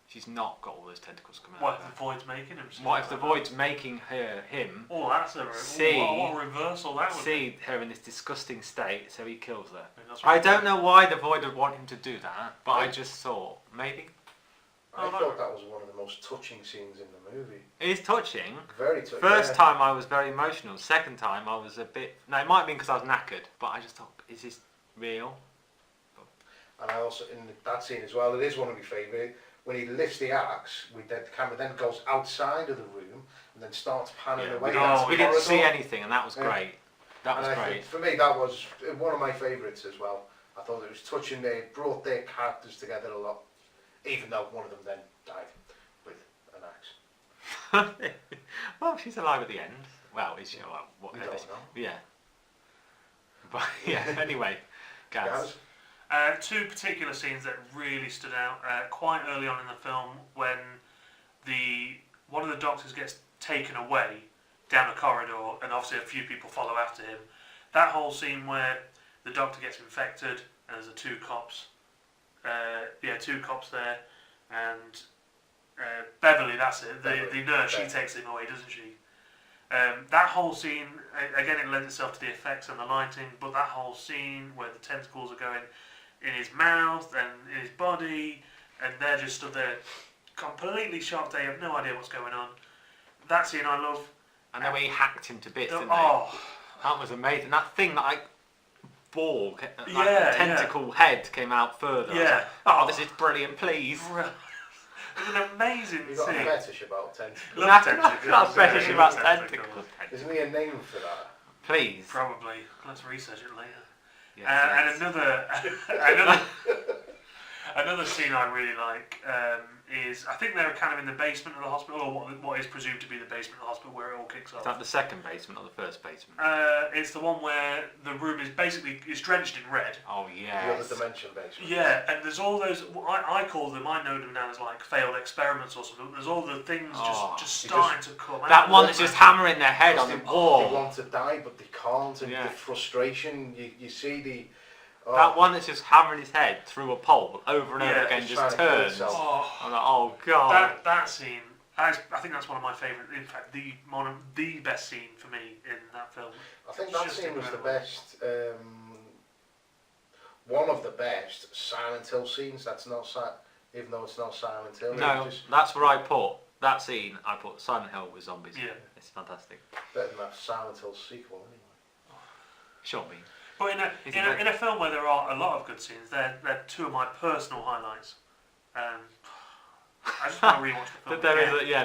She's not got all those tentacles coming out. What if the void's making him? What if the void's making him? Oh, that's what a reversal that would be. Her in this disgusting state, so he kills her. Right. I don't know why the void would want him to do that, but I just thought maybe. I thought that was one of the most touching scenes in the movie. It is touching. Very touching. First time I was very emotional. Second time I was a bit. No, it might have been because I was knackered, but I just thought, is this real? And I also in that scene as well. It is one of my favourite. When he lifts the axe, the camera then goes outside of the room and then starts panning away. We didn't see anything, and that was great. That was great. For me, that was one of my favourites as well. I thought it was touching. They brought their characters together a lot, even though one of them then died with an axe. Well, she's alive at the end. Well, is she? Well, what? We don't know. Yeah. But yeah. Anyway, Gaz. Two particular scenes that really stood out quite early on in the film when one of the doctors gets taken away down a corridor and obviously a few people follow after him. That whole scene where the doctor gets infected and there's two cops there, and Beverly, that's it, the nurse, she takes him away, doesn't she? That whole scene, again, it lends itself to the effects and the lighting, but that whole scene where the tentacles are going in his mouth and in his body, and they're just stood there completely shocked. They have no idea what's going on. That scene I love. And then when he hacked him to bits, didn't they? That was amazing. That thing that ball, the tentacle head came out further. Yeah. Like, this is brilliant, please. It was an amazing scene. You've got a fetish about tentacles. Not a fetish about tentacles. Isn't there a name for that? Please. Probably. Let's research it later. Yes, and another scene I really like is, I think they're kind of in the basement of the hospital, or what is presumed to be the basement of the hospital, where it all kicks off. Is that the second basement or the first basement? It's the one where the room is basically drenched in red. Oh yeah. The other dimension basement. Yeah, and there's all those. I call them. I know them now as like failed experiments or something. There's all the things just starting to come out. That one that's just hammering their head on the wall. They want to die, but they can't, and the frustration. You see the. That one that's just hammering his head through a pole over and over again, just turns. Oh, I'm like, oh god. That scene I think that's one of my favourite. In fact, the best scene for me in that film. I think It's that just scene was the incredible. best, one of the best Silent Hill scenes. That's not even though it's not Silent Hill. No, It's just that's where I put that scene. I put Silent Hill with zombies. Yeah. It's fantastic. better than that Silent Hill sequel anyway. Sure, me. But Is in it a film where there are a lot of good scenes, they're two of my personal highlights. I just want to rewatch the film.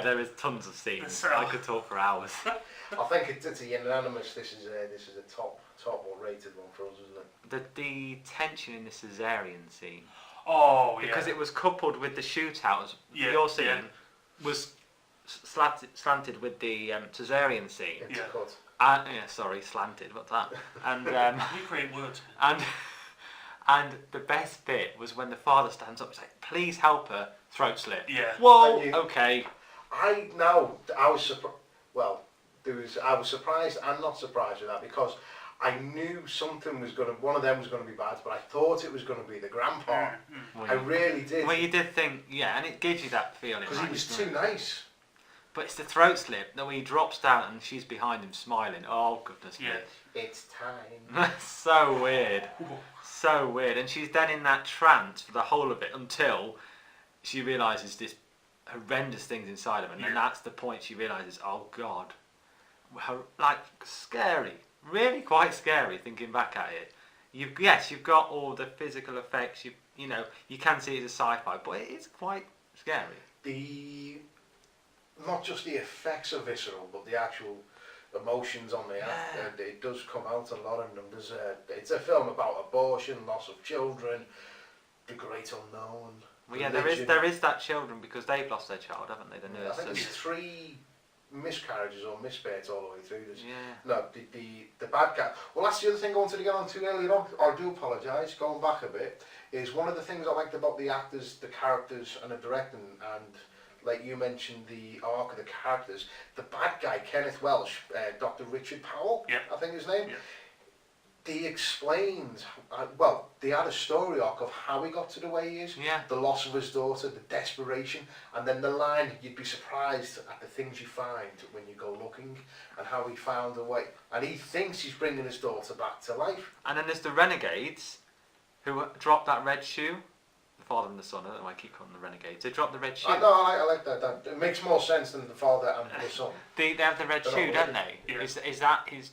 There is tons of scenes. So- I could talk for hours. I think it's a unanimous. This is a top or rated one for us, isn't it? The tension in the cesarean scene, Oh yeah. because it was coupled with the shootouts. Yeah, Your scene yeah. was slanted with the cesarean scene. Intercut. Slanted. What's that? And We create words. and the best bit was when the father stands up and says, "Please help her, throat slit." Yeah. Whoa. And you- Okay. I was surprised. Well, I was surprised and not surprised with that because I knew one of them was going to be bad, but I thought it was going to be the grandpa. I really did. Well, you did think, yeah, and it gives you that feeling. Because right, he was doesn't too it? nice. But it's the throat slip that when he drops down and she's behind him smiling. Oh goodness me. Yeah. It's time. So weird. So weird. And she's then in that trance for the whole of it until she realises this horrendous things inside of her, and then that's the point she realises, oh God, scary, really quite scary. Thinking back at it, you've got all the physical effects. You can see it as a sci-fi, but it is quite scary. Not just the effects are visceral, but the actual emotions on the act. It does come out a lot in them. It's a film about abortion, loss of children, the great unknown. Well, yeah, religion. there is that children because they've lost their child, haven't they? The I think nurses. there's 3 miscarriages or misbirths all the way through this. Yeah. No, the bad guy. Well, that's the other thing I wanted to get on to earlier on. I do apologise, going back a bit, is one of the things I liked about the actors, the characters, and the directing, and like you mentioned, the arc of the characters. The bad guy, Kenneth Welsh, Dr. Richard Powell, I think his name. Yeah. They explained, they had a story arc of how he got to the way he is, Yeah. the loss of his daughter, the desperation, and then the line, you'd be surprised at the things you find when you go looking, and how he found a way. And he thinks he's bringing his daughter back to life. And then there's the renegades who dropped that red shoe. The father and the son. I don't know why I keep calling them the renegades. They dropped the red shoe. I like that. It makes more sense than the father and the son. They have the red They're shoe, not don't related. they? Yeah. Is that his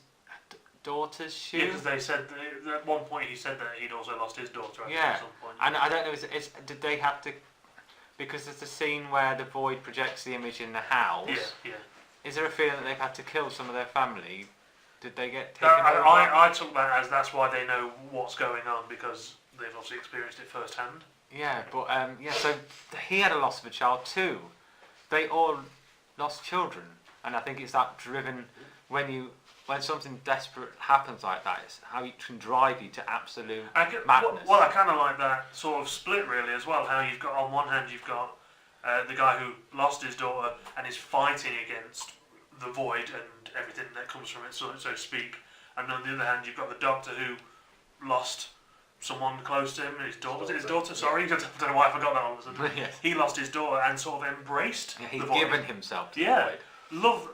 daughter's shoe? Yeah, because they said at one point he said that he'd also lost his daughter. I think, Yeah. At some point. And I don't know. Did they have to? Because there's the scene where the void projects the image in the house. Yeah. Is there a feeling that they've had to kill some of their family? Did they get taken over? I took that as that's why they know what's going on because they've obviously experienced it firsthand. Yeah, but so he had a loss of a child too. They all lost children, and I think it's that driven when something desperate happens like that. It's how it can drive you to absolute madness. Well, I kind of like that sort of split really as well. How you've got on one hand you've got the guy who lost his daughter and is fighting against the void and everything that comes from it, so to speak. And on the other hand, you've got the doctor who lost someone close to him, his daughter. Was it his daughter? Sorry, I don't know why I forgot that all of a sudden. Yes. He lost his daughter and sort of embraced Yeah, he's the void. given himself to Yeah. the void. Love.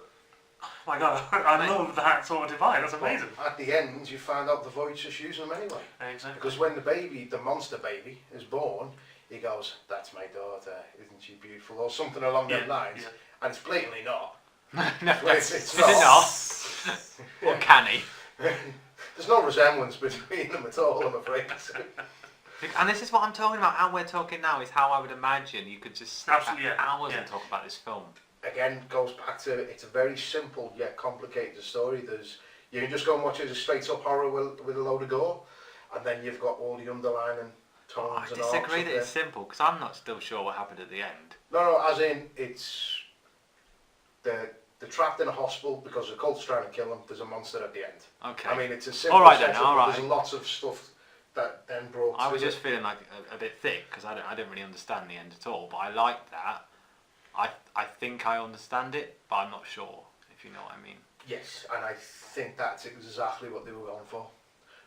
Oh my God, I love that sort of divide. That's amazing. At the end, you find out the void's just using them anyway. Exactly. Because when the monster baby, is born, he goes, "That's my daughter, isn't she beautiful?" or something along them lines. Yeah. And it's blatantly not. No, It's is not. it not? Or can he? There's no resemblance between them at all, I'm afraid. And this is what I'm talking about. How we're talking now is how I would imagine you could just sit Absolutely, for yeah. hours Yeah. and talk about this film. Again, goes back to, it's a very simple yet complicated story. You can just go and watch it as a straight up horror with a load of gore, and then you've got all the underlining tones I and arcs disagree of that it's simple because I'm not still sure what happened at the end. No, as in, it's they're trapped in a hospital because the cult's trying to kill them. There's a monster at the end. Okay. I mean, it's a simple All right then, setup, all but right. there's lots of stuff that then brought I to was it. just feeling like a bit thick because I didn't really understand the end at all. But I liked that. I think I understand it, but I'm not sure, if you know what I mean. Yes, and I think that's exactly what they were going for.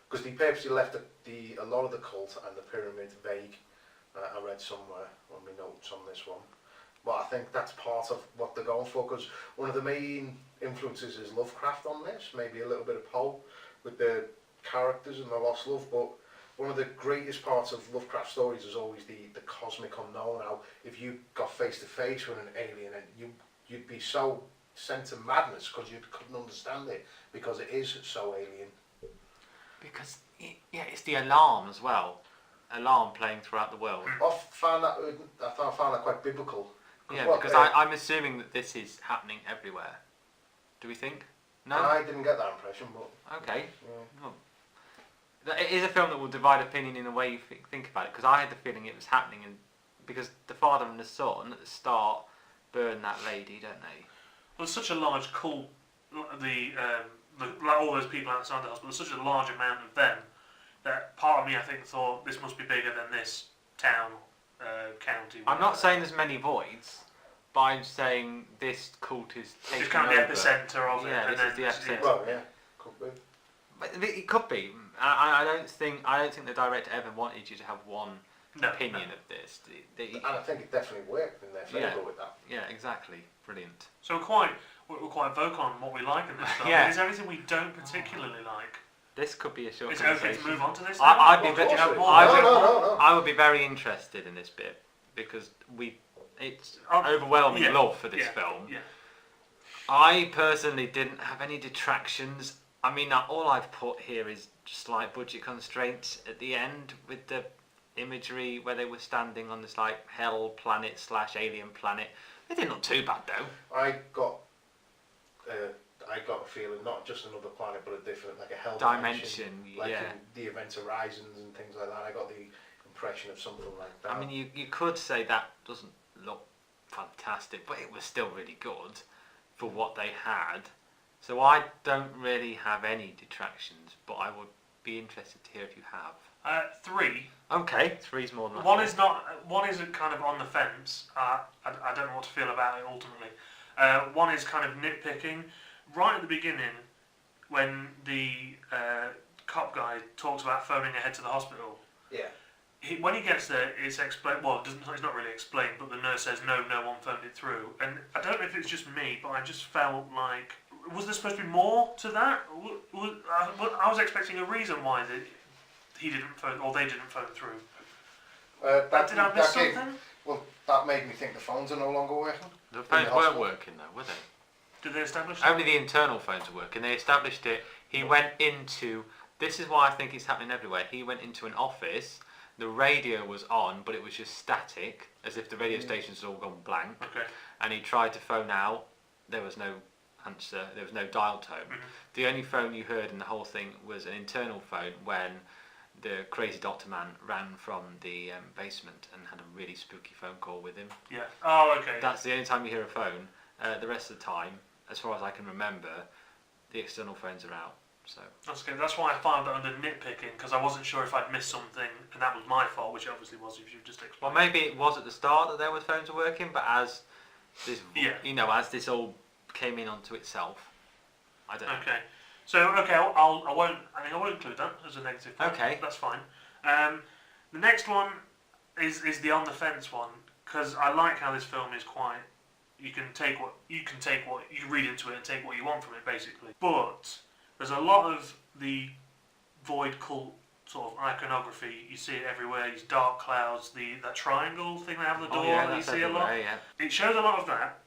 Because they purposely left a lot of the cult and the pyramid vague. I read somewhere on my notes on this one. But I think that's part of what they're going for, because one of the main influences is Lovecraft on this, maybe a little bit of Poe with the characters and the lost love, but one of the greatest parts of Lovecraft stories is always the cosmic unknown. How if you got face to face with an alien, and you'd be so sent to madness because you couldn't understand it, because it is so alien. Because it's the alarm as well. Alarm playing throughout the world. I found that quite biblical. Yeah, because I'm assuming that this is happening everywhere. Do we think? No? I didn't get that impression, but... Okay. Yeah. Well, it is a film that will divide opinion in the way you think about it, because I had the feeling it was happening, because the father and the son at the start burn that lady, don't they? Well, it's such a large cult, like all those people outside the hospital, there's such a large amount of them, that part of me, I think, thought this must be bigger than this town, county. I'm not saying there's many voids, but I'm saying this cult is taking it's kind of over. the epicentre of it. Yeah, and this is the epicentre. Well, yeah, could be. But it could be. I don't think the director ever wanted you to have one opinion of this. And I think it definitely worked in their favour with that. Yeah, exactly. Brilliant. So we're quite vocal on what we like in this film. Yeah. Is there anything we don't particularly like? This could be a short Is it okay conversation. to move on to this? I'd be Or do you have more? No. I would be very interested in this bit, because it's overwhelming love for this film. Yeah. I personally didn't have any detractions. I mean, all I've put here is just like budget constraints at the end with the imagery where they were standing on this like hell planet / alien planet. They didn't look too bad though. I got a feeling, not just another planet, but a different, like a hell Dimension, like yeah. in the Event Horizons and things like that. I got the impression of something like that. I mean, you could say that doesn't look fantastic, but it was still really good for what they had. So I don't really have any detractions, but I would be interested to hear if you have. 3. Okay, 3's more than One is kind of on the fence. I don't know what to feel about it ultimately. One is kind of nitpicking. Right at the beginning, when the cop guy talks about phoning ahead to the hospital, yeah. When he gets there, it's explained. Well, it's not really explained, but the nurse says no one phoned it through. And I don't know if it's just me, but I just felt like, was there supposed to be more to that? I was expecting a reason why he didn't phone, or they didn't phone through. Did I miss something? That made me think the phones are no longer working. The phones weren't working though, were they? Did they establish that? Only the internal phones were working. They established it. He went into... This is why I think it's happening everywhere. He went into an office. The radio was on, but it was just static, as if the radio stations had all gone blank. Okay. And he tried to phone out. There was no answer. There was no dial tone. Mm-hmm. The only phone you heard in the whole thing was an internal phone when the crazy doctor man ran from the basement and had a really spooky phone call with him. Yeah. Oh, okay. That's the only time you hear a phone. The rest of the time, as far as I can remember, the external phones are out. So that's good. That's why I found that under nitpicking, because I wasn't sure if I'd missed something, and that was my fault, which it obviously was if you've just explained. Well, maybe it was at the start that there were phones were working, but as this, as this all came in onto itself, I don't know. Okay. So I won't include that as a negative point. Okay. That's fine. The next one is the on the fence one, because I like how this film is quite. You can read into it and take what you want from it, basically. But there's a lot of the void cult sort of iconography. You see it everywhere. These dark clouds, that triangle thing they have on the door that you see a lot. Yeah. It shows a lot of that,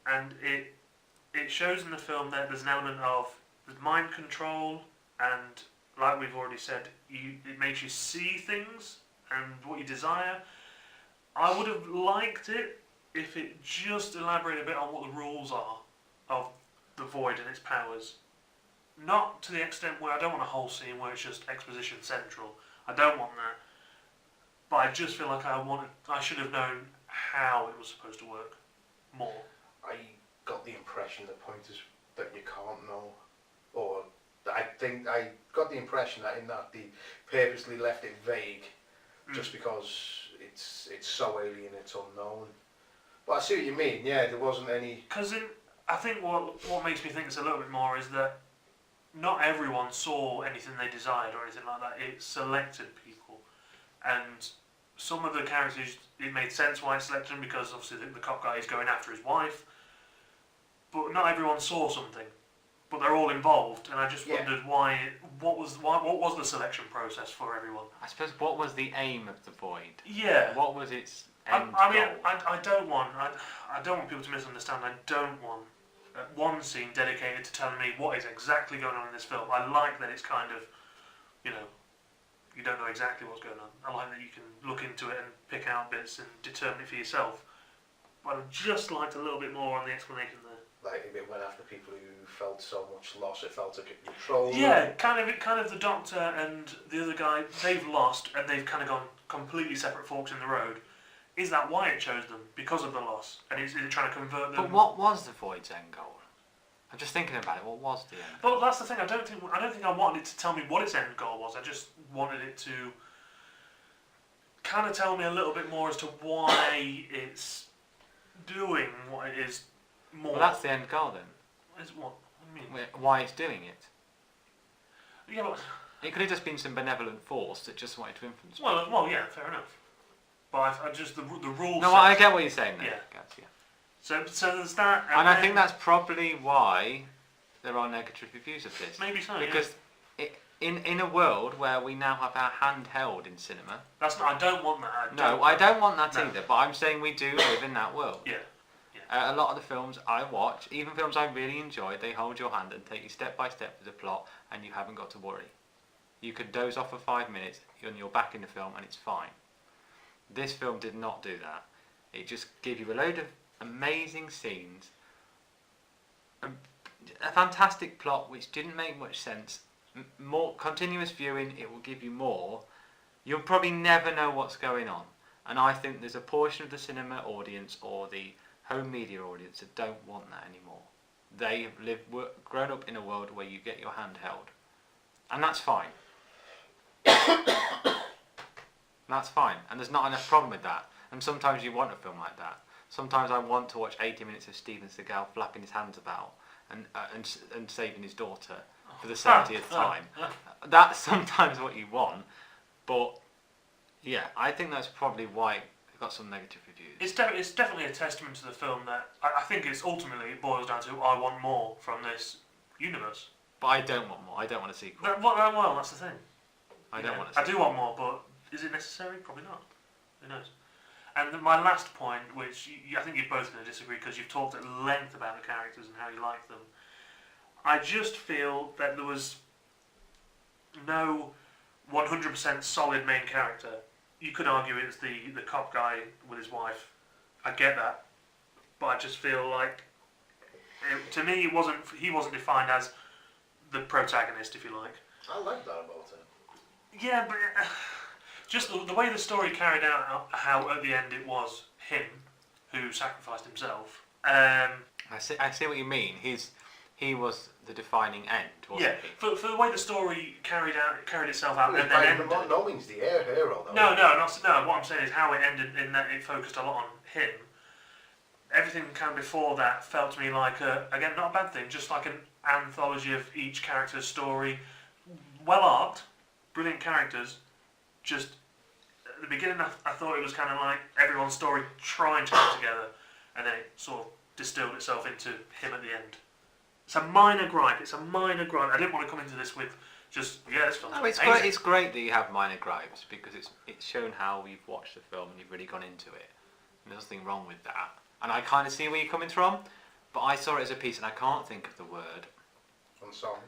and it shows in the film that there's an element of mind control, and like we've already said, it makes you see things and what you desire. I would have liked it if it just elaborated a bit on what the rules are of the void and its powers. Not to the extent where I don't want a whole scene where it's just exposition central. I don't want that. But I just feel like I should have known how it was supposed to work more. I got the impression the point is that you can't know, or I think I got the impression that they purposely left it vague, just because it's so alien, it's unknown. But I see what you mean. Yeah, there wasn't any. Because I think what makes me think it's a little bit more is that not everyone saw anything they desired or anything like that. It selected people, and some of the characters, it made sense why it's selected them because obviously the cop guy is going after his wife. But not everyone saw something. But they're all involved, and I just wondered what was the selection process for everyone? I suppose, what was the aim of the void? Yeah. What was its end I mean, goal? I don't want people to misunderstand. I don't want one scene dedicated to telling me what is exactly going on in this film. I like that it's kind of, you don't know exactly what's going on. I like that you can look into it and pick out bits and determine it for yourself. But I'd just liked a little bit more on the explanation there. Like if it went after people who felt so much loss, it felt like it controlled. Yeah, kind of the Doctor and the other guy, they've lost and they've kind of gone completely separate forks in the road. Is that why it chose them? Because of the loss? And is it trying to convert them? But what was the void's end goal? I'm just thinking about it. What was the end goal? Well, that's the thing. I don't think I wanted it to tell me what its end goal was. I just wanted it to kind of tell me a little bit more as to why it's doing what it is more. Well, that's the end goal then. Is what? I mean, why it's doing it. yeah, but It could have just been some benevolent force that just wanted to influence. well, yeah, fair enough. But I just the rule. No, I get what you're saying there. Yeah. Guys, yeah. So there's that, And I then- think that's probably why there are negative reviews of this. maybe so. Because in a world where we now have our hand held in cinema. That's not. I don't want that. I don't want that No. either. But I'm saying we do live in that world. Yeah. A lot of the films I watch, even films I really enjoy, they hold your hand and take you step by step through the plot, and you haven't got to worry. You could doze off for 5 minutes, and you're back in the film, and it's fine. This film did not do that. It just gave you a load of amazing scenes, a fantastic plot which didn't make much sense. More continuous viewing, it will give you more. You'll probably never know what's going on, and I think there's a portion of the cinema audience or the home media audience that don't want that anymore. They have grown up in a world where you get your hand held, and that's fine. That's fine, and there's not enough problem with that. And sometimes you want a film like that. Sometimes I want to watch 80 minutes of Steven Seagal flapping his hands about and saving his daughter for the 70th time. That's sometimes what you want, but yeah, I think that's probably why it got some negative reviews. It's definitely a testament to the film that I think it's ultimately it boils down to I want more from this universe. But I don't want more. I don't want a sequel. Well, that's the thing. I don't want a I sequel. do want more, but is it necessary? Probably not. Who knows? And my last point, which I think you're both going to disagree because you've talked at length about the characters and how you like them. I just feel that there was no 100% solid main character. You could argue it's the cop guy with his wife. I get that, but I just feel like to me he wasn't defined as the protagonist, if you like. I like that about it. Yeah, but just the way the story carried out, how at the end it was him who sacrificed himself. I see what you mean. He was the defining end, wasn't he? For the way the story carried itself out, and then ended. No means the hero though. No. What I'm saying is how it ended in that it focused a lot on him. Everything kind of before that felt to me like again, not a bad thing, just like an anthology of each character's story, well arced, brilliant characters. Just at the beginning, I thought it was kind of like everyone's story trying to come together, and then it sort of distilled itself into him at the end. It's a minor gripe. I didn't want to come into this with just this film's No, it's amazing. great. It's great that you have minor gripes because it's shown how you've watched the film and you've really gone into it. And there's nothing wrong with that. And I kind of see where you're coming from, but I saw it as a piece, and I can't think of the word. Ensemble.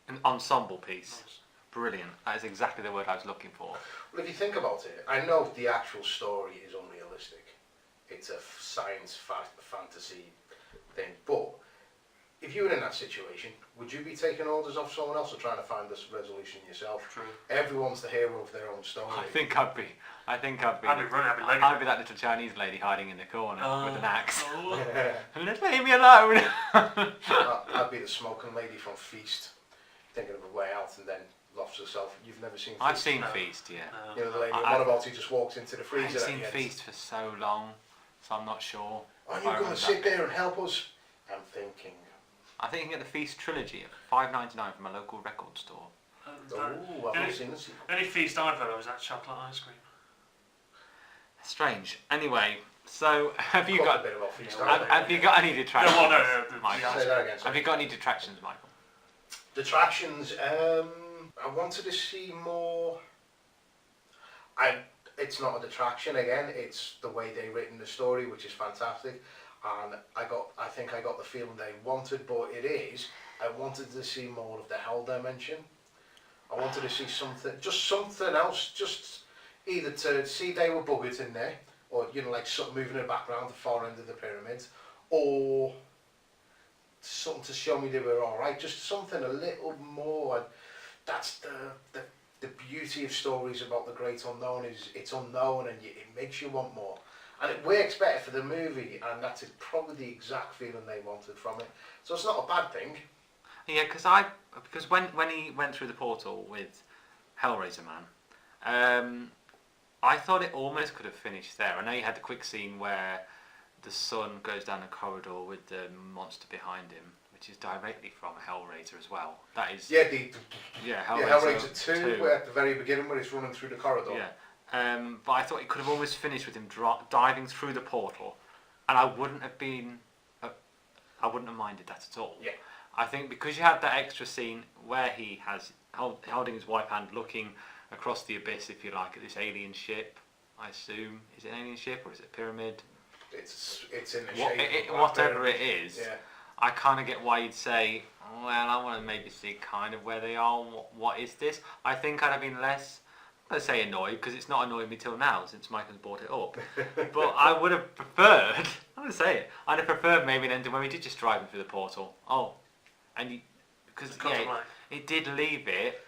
An ensemble piece. Nice. Brilliant. That is exactly the word I was looking for. Well, if you think about it, I know the actual story is unrealistic. It's a science fantasy thing, but if you were in that situation, would you be taking orders off someone else or trying to find this resolution yourself? True. Everyone's the hero of their own story. I think I'd be I'd be legging I'd be that little Chinese lady hiding in the corner with an axe. Leave me alone. I'd be the smoking lady from Feast, thinking of a way out and then lofts herself. You've never seen Feast? I've seen No. Feast, yeah. You know the lady in one about who just walks into the freezer I've at seen the end. Feast for so long, so I'm not sure. Are if you I going remember to sit that. there and help us? I'm thinking. I think you can get the Feast trilogy at $5.99 from a local record store. Oh, I've not seen the sequel. The only feast I've heard of is that chocolate ice cream. Strange. Anyway, so have you Cut got a bit of off each time. have you got any detractions? No, well, no, Michael? Say that again. Have Sorry. you got any detractions, Michael? Detractions. I wanted to see more. It's not a detraction again. It's the way they written the story, which is fantastic. And I think I got the feeling they wanted, but it is. I wanted to see more of the hell dimension. I wanted to see something else, just either to see they were buggers in there, or like something moving in the background, the far end of the pyramid, or something to show me they were all right. Just something a little more. That's the beauty of stories about the great unknown, is it's unknown and it makes you want more. And it works better for the movie, and that's probably the exact feeling they wanted from it. So it's not a bad thing. Yeah, because when he went through the portal with Hellraiser Man, I thought it almost could have finished there. I know you had the quick scene where the son goes down a corridor with the monster behind him, which is directly from Hellraiser as well. That is Hellraiser 2, where at the very beginning when it's running through the corridor. Yeah, but I thought it could have almost finished with him diving through the portal, and I wouldn't have minded that at all. Yeah. I think because you had that extra scene where he has holding his wipe hand, looking across the abyss, if you like, at this alien ship. I assume, is it an alien ship or is it a pyramid? It's in the shape of whatever pyramid. it is. Yeah. I kind of get why you'd say, well, I want to maybe see kind of where they are. What is this? I think I'd have been less, let's say, annoyed, because it's not annoyed me till now since Mike has brought it up. But I would have preferred, I'm going to say it, I'd have preferred maybe an ending when we did just drive him through the portal. Oh, and because it did leave it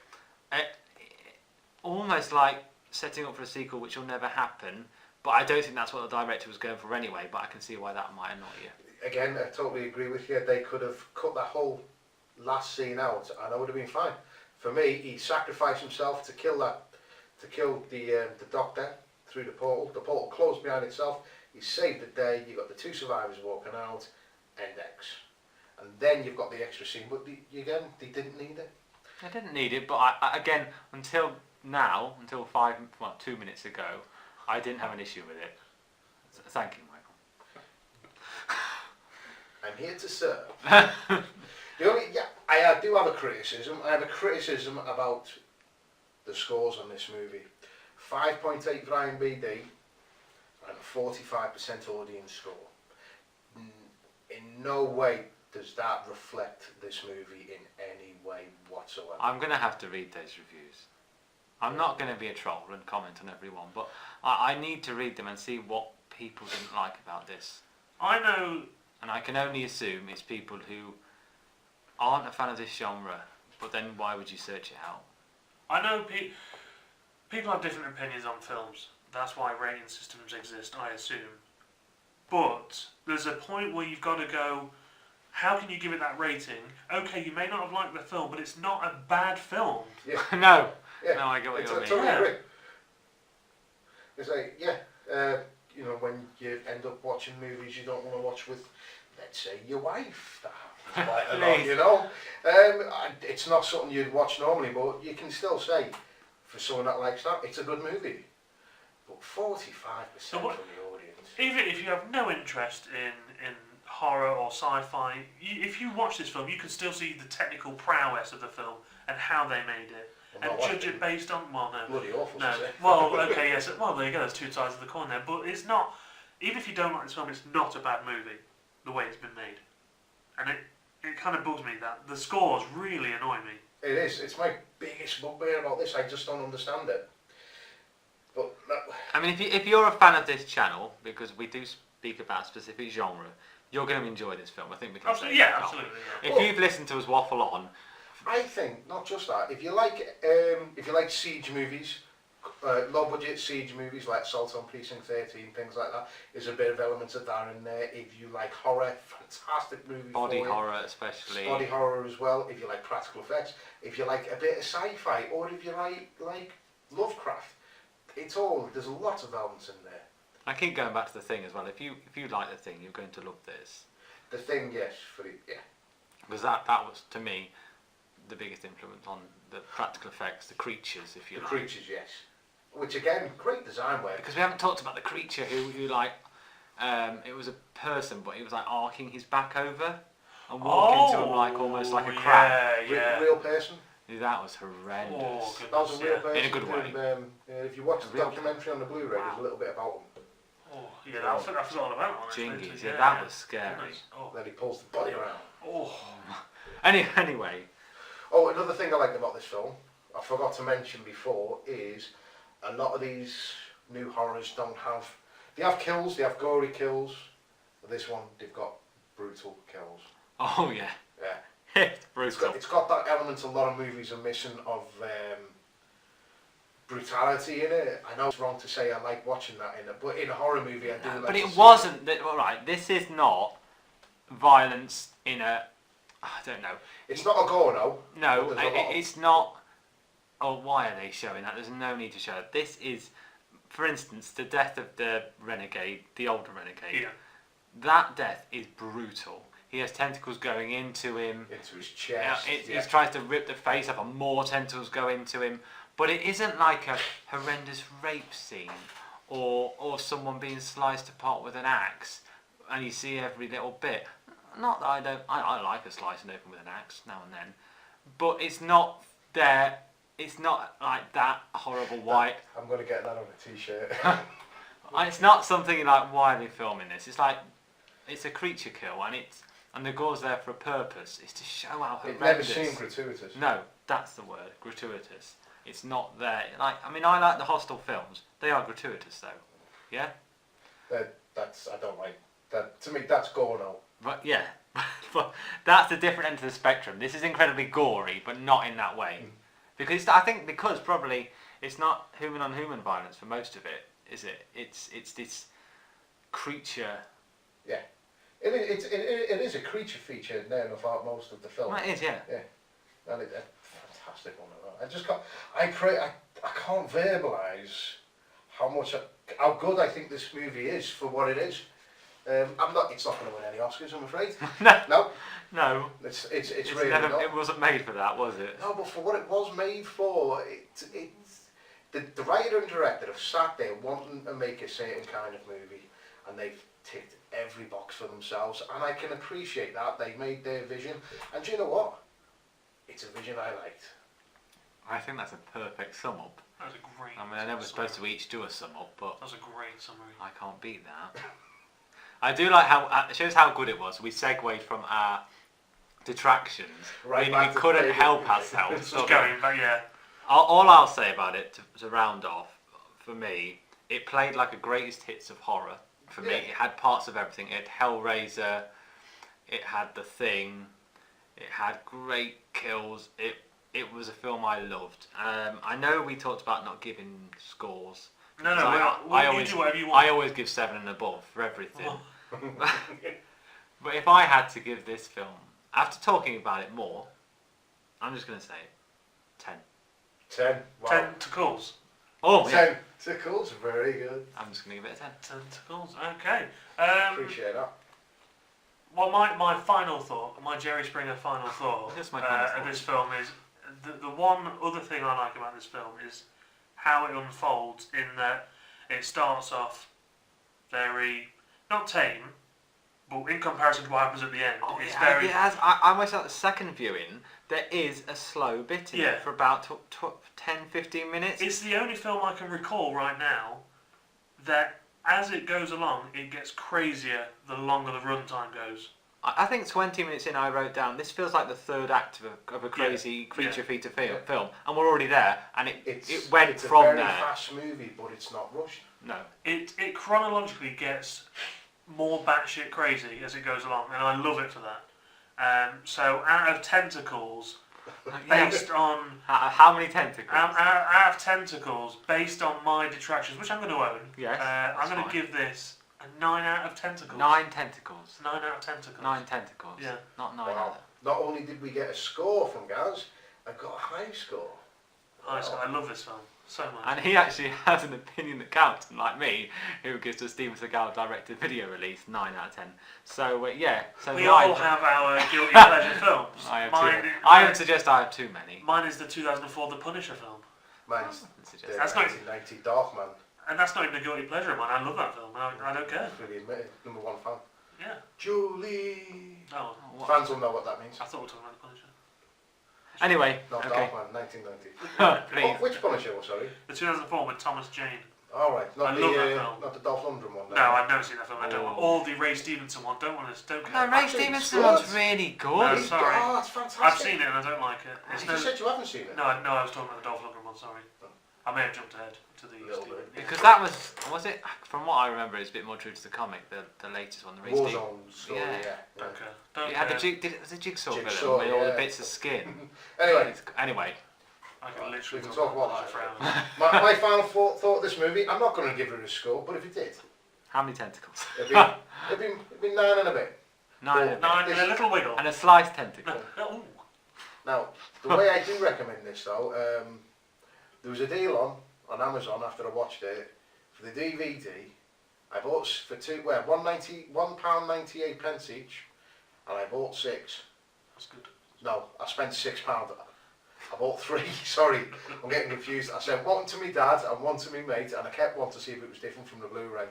almost like setting up for a sequel which will never happen. But I don't think that's what the director was going for anyway, but I can see why that might annoy you. Again, I totally agree with you. They could have cut that whole last scene out and that would have been fine. For me, he sacrificed himself to kill the doctor through the portal. The portal closed behind itself. He saved the day. You got the two survivors walking out. End X. And then you've got the extra scene. But again, they didn't need it. I didn't need it, but I again, until 2 minutes ago, I didn't have an issue with it. Thank you, Michael. I'm here to serve. I do have a criticism. I have a criticism about the scores on this movie. 5.8 for IMDb and a 45% audience score. In no way does that reflect this movie in any way whatsoever. I'm going to have to read those reviews. I'm not going to be a troll and comment on everyone, but I need to read them and see what people didn't like about this. I know. And I can only assume it's people who aren't a fan of this genre, but then why would you search it out? I know people have different opinions on films. That's why rating systems exist, I assume. But there's a point where you've got to go, how can you give it that rating? Okay, you may not have liked the film, but it's not a bad film. Yeah. No. Yeah. No, I get what you mean. Totally Yeah. agree. It's like, when you end up watching movies you don't want to watch with, let's say, your wife. That happens quite a lot, it's not something you'd watch normally, but you can still say, for someone that likes that, it's a good movie. But 45% from the audience. Even if you have no interest in horror or sci-fi, if you watch this film, you can still see the technical prowess of the film and how they made it. And judge it based on, well, no. Bloody awful. No. Well, okay, yes. Well, there you go. There's two sides of the coin there. But it's not, even if you don't like this film, it's not a bad movie, the way it's been made. And it kind of bugs me that the scores really annoy me. It is. It's my biggest bugbear about this. I just don't understand it. But I mean, if you're a fan of this channel, because we do speak about a specific genre, you're going to enjoy this film. I think we can say Yeah, that. absolutely. Yeah. If you've listened to us waffle on, I think not just that. If you like siege movies, low budget siege movies like Assault on Precinct 13, things like that, there's a bit of elements of that in there. If you like horror, fantastic movie. body horror especially. Body horror as well. If you like practical effects, if you like a bit of sci-fi, or if you like Lovecraft, there's a lot of elements in there. I keep going back to The Thing as well. If you like The Thing, you're going to love this. The Thing, yes, Because that was, to me, the biggest influence on the practical effects, the creatures, if you the like. creatures, yes. which again, great design work. Because we haven't talked about the creature who like, it was a person, but he was like arcing his back over and walking to him like almost like a crab. Yeah. Real person. That was horrendous. Oh, That was a real person. In a good way. If you watch the documentary on the Blu-ray, there's a little bit about him. Oh, yeah, I forgot all about that one. Jingies, yeah, that was scary. Oh. Then he pulls the body around. Oh. Anyway. Oh, another thing I liked about this film, I forgot to mention before, is a lot of these new horrors don't have... They have kills, they have gory kills. But this one, they've got brutal kills. Oh, yeah. Yeah. It's brutal. It's got that element a lot of movies are missing of brutality in it. I know it's wrong to say I like watching that in it, but in a horror movie I do like but to it see wasn't... Alright, this is not violence in a... I don't know. It's not a gore, no. No, it's not... Oh, why are they showing that? There's no need to show it. This is, for instance, the death of the renegade, the older renegade. Yeah. That death is brutal. He has tentacles going into him. Into his chest. He tries to rip the face off and more tentacles go into him. But it isn't like a horrendous rape scene or someone being sliced apart with an axe and you see every little bit. Not that I like a slicing open with an axe now and then. But it's not there. It's not like that horrible white. I'm going to get that on a t-shirt. It's not something like, why are they filming this? It's like, it's a creature kill and the gore's there for a purpose. It's to show how horrendous. It never seemed gratuitous. No, that's the word, gratuitous. It's not there. Like, I mean, I like the Hostel films. They are gratuitous though. Yeah? I don't like that. To me, that's gore now. But yeah, but that's the different end of the spectrum. This is incredibly gory, but not in that way. Because I think probably it's not human on human violence for most of it, is it? It's this creature. Yeah, it is a creature feature now throughout most of the film. Well, it is, yeah. Yeah, and it's a fantastic one. I just can't. I can't verbalise how good I think this movie is for what it is. It's not going to win any Oscars, I'm afraid. No. It's really never, not. It wasn't made for that, was it? No, but for what it was made for, the writer and director have sat there wanting to make a certain kind of movie, and they've ticked every box for themselves, and I can appreciate that. They made their vision, and do you know what? It's a vision I liked. I think that's a perfect sum up. That's a great. I mean, I know we're supposed to each do a sum up, but that's a great summary. I can't beat that. I do like how it shows how good it was. We segued from our detractions. Right, we couldn't help ourselves. Just going back, yeah. All I'll say about it to round off, for me, it played like a greatest hits of horror. For me, it had parts of everything. It had Hellraiser, it had The Thing, it had great kills. It was a film I loved. I know we talked about not giving scores. No, I always do whatever you want. I always give 7 and above for everything. But if I had to give this film, after talking about it more, I'm just going to say 10. 10. Wow. Tentacles. Oh, yeah. Tentacles, very good. I'm just going to give it a 10. Tentacles, okay. Appreciate that. Well, my final thought, my Jerry Springer final thought of this film is, the one other thing I like about this film is how it unfolds, in that it starts off very, not tame, but in comparison to what happens at the end, it's very... It has, I almost at the second viewing, there is a slow bit in it for about 10-15 minutes. It's the only film I can recall right now that, as it goes along, it gets crazier the longer the runtime goes. I think 20 minutes in I wrote down, this feels like the third act of a crazy creature feature film, and we're already there, and it went from there. It's a very fast movie, but it's not rushed. No. It chronologically gets more batshit crazy as it goes along, and I love it for that. So out of Tentacles, based on... How many tentacles? Out of Tentacles, based on my detractions, which I'm going to own, yes, I'm going to give this a 9 out of Tentacles. 9 tentacles. 9 out of Tentacles. 9 tentacles. Yeah. Not 9 Wow. out. Not only did we get a score from Gaz, I got a high score. High score. I love this film so much. And he actually has an opinion that counts, unlike me, who gives the Steven Seagal directed video release 9 out of 10. So yeah. So we all have our guilty pleasure films. I would suggest I have too many. Mine is the 2004 The Punisher film. Mine's the That's not- 1990 Darkman. And that's not even a guilty pleasure of mine. I love that film. I don't care. Really admitted. Number one fan. Yeah. Julie. Oh, Fans will know what that means. I thought we were talking about the Punisher. Anyway, Not okay. Darkman, 1990. Please. Which Punisher? Sorry. The 2004 with Thomas Jane. All right. I love that film. Not the Dolph Lundgren one. No, I've never seen that film. I don't want. Or the Ray Stevenson one. Don't want to. Don't care. No, Ray Actually, Stevenson it's one's good. really No, good. sorry. Oh, it's fantastic. I've seen it and I don't like it. It's You said you haven't seen it. no, I was talking about the Dolph Lundgren one. Sorry. I may have jumped ahead to the Little Steven. bit. Because that was it? From what I remember, it's a bit more true to the comic, the latest one, the Ray Stevenson. Warzone story. Yeah. Yeah. Don't care. Don't It had care. it was a jigsaw Jigsaw, villain with all the yeah. bits of skin. Anyway, Anyway, I can literally we can talk about Punisher that. for hours. my final thought of this movie. I'm not going to give it a score, but if it did, how many tentacles? it'd be 9 and a bit. 9 and a bit. Nine and a little wiggle. And a sliced tentacle. Ooh. Now, the way I do recommend this though, there was a deal on Amazon after I watched it for the DVD. I bought for £1.98 pence each, and I bought 6. That's good. No, I spent £6. I bought 3. Sorry, I'm getting confused. I sent one to my dad and one to my mate, and I kept one to see if it was different from the Blu-ray.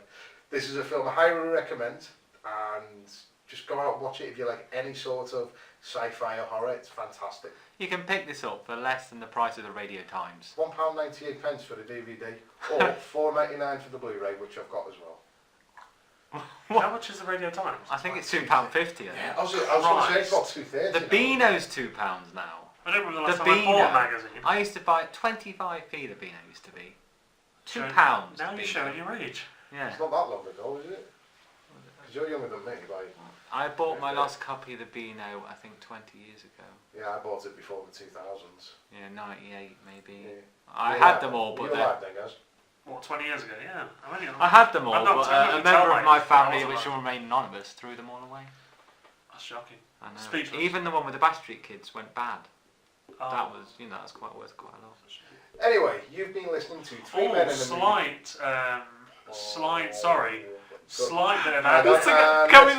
This is a film I highly recommend, and just go out and watch it if you like any sort of sci-fi or horror. It's fantastic. You can pick this up for less than the price of the Radio Times. £1.98 pence for the DVD, or £4.99 for the Blu-ray, which I've got as well. How much is the Radio Times? I think it's £2.50. I think. Yeah, I was going to say it's about £2.30. The Beano's £2 now. I don't remember the last The time I bought a Beano. magazine. I used to buy 25p. The Beano used to be £2. Now the you're Beano. showing your age. Yeah. It's not that long ago, is it? Because you're younger than me, like. I bought my last copy of the Beano, I think 20 years ago. Yeah, I bought it before the 2000s. Yeah, 98 maybe. Yeah. I You had were them all, You but were then, alive then, guys. What, 20 years ago? Yeah. I had them all, I'm not but telling a you, member tell of me, my but I family, wasn't which will alive. remain anonymous, threw them all away. That's shocking. I know. Speechless. Even the one with the Backstreet Kids went bad. Oh. That was, that's quite worth quite a lot. Anyway, you've been listening to Three Men in a Movie. Slight bit of Uh, ad. There's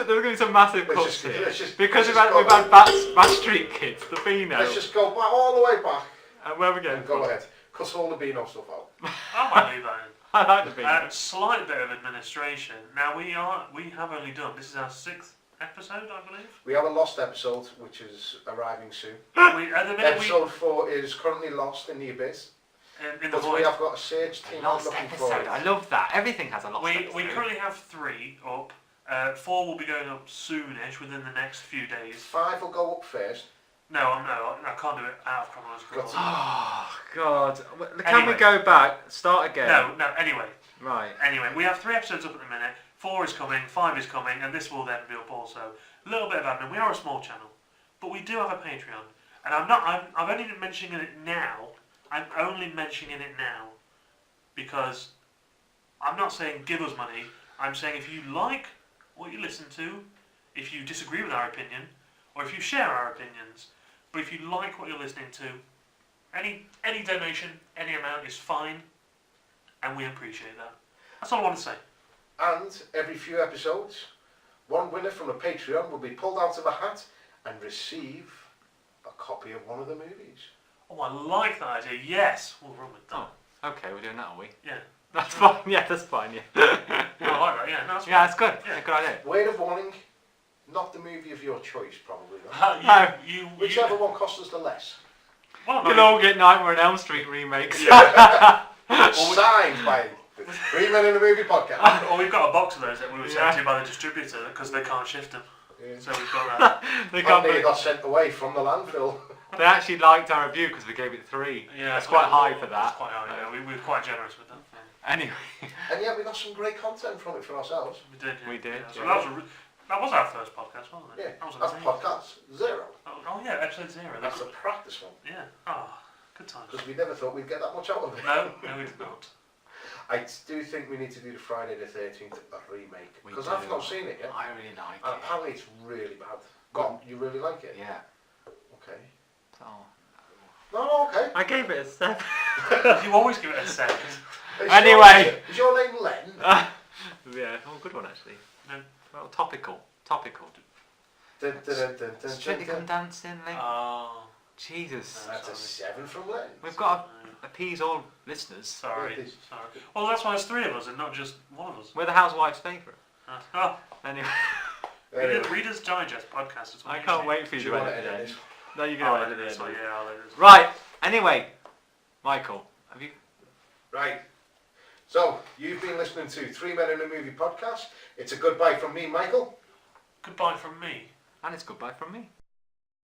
going to be some massive let's cuts just- here. let's just- Because let's we've just go had Backstreet Kids, the Beano. Let's just go back all the way back And where are we going? and go ahead. Cut all the Beano stuff out. I might leave that in. I like the Beano. Slight bit of administration. Now we have only done. This is our 6th episode, I believe. We have a lost episode, which is arriving soon. At the minute Episode 4 is currently lost in the abyss. in the But we void. have got a search team out Last looking for episode. it. I love that. Everything has a lost We episode. currently have 3 up. 4 will be going up soonish, within the next few days. 5 will go up first. No, I can't do it out of chronological Got order. Oh, God. Can Anyway. we go back? Start again? No, anyway. Right. Anyway, we have 3 episodes up at the minute. 4 is coming, 5 is coming, and this will then be up also. A little bit of admin. We are a small channel, but we do have a Patreon. And I'm only mentioning it now. I'm only mentioning it now because I'm not saying give us money. I'm saying if you like what you listen to, if you disagree with our opinion, or if you share our opinions, but if you like what you're listening to, any donation, any amount is fine, and we appreciate that. That's all I want to say. And every few episodes, one winner from the Patreon will be pulled out of a hat and receive a copy of one of the movies. Oh, I like that idea. Yes, we'll run with that. Oh, okay, we're doing that, are we? Yeah. That's fine. Yeah, that's fine. Yeah. I like that. Yeah, no, that's Yeah, that's good. Yeah. Yeah, good idea. Word of warning, not the movie of your choice, probably. Though. fine. Whichever one costs us the less. Well, no, You'll all get Nightmare on Elm Street remakes. Signed by the Three Men in a Movie podcast. or we've got a box of those that we were sent to by the distributor because they can't shift them. So we've got that. they, Apparently can't it got sent away from the landfill. they actually liked our review because we gave it 3. Yeah, That's quite high for That's that. quite high. Yeah, we were quite generous with that. Anyway. And yeah, we got some great content from it for ourselves. We did. Yeah. We did, Yeah, so yeah. that was our first podcast, wasn't it? Yeah, That was that's amazing. podcast 0. Oh yeah, episode 0. That's the practice one. Yeah. Oh, good times. Because we never thought we'd get that much out of it. No, we did not. I do think we need to do the Friday the 13th remake. We Because do. I've not seen it yet. I really like And it. apparently it's really bad. Go on, you really like it? Yeah. Okay. Oh. No, okay. I gave it a 7. You always give it a 7. Anyway. Is your name Len? Yeah. Oh, good one actually. No. Well, topical. Dun, dun, dun, dun, dun, Strictly dun, Come dun. Dancing, Link. Oh. Jesus. That's a 7 from Len. We've got to appease all listeners. Sorry. Yeah, it is. Sorry. Well, that's why it's 3 of us and not just one of us. We're the housewife's favourite. Oh, Anyway, Anyway, Reader's Digest podcast. Is what I you can't see. wait for you do you to want to edit edit it. this? No, you're I'll going to edit edit this one. it. Yeah, I'll edit this. Right. Anyway, Michael, have you? Right. So, you've been listening to 3 Men in a Movie podcast. It's a goodbye from me, Michael. Goodbye from me. And it's goodbye from me.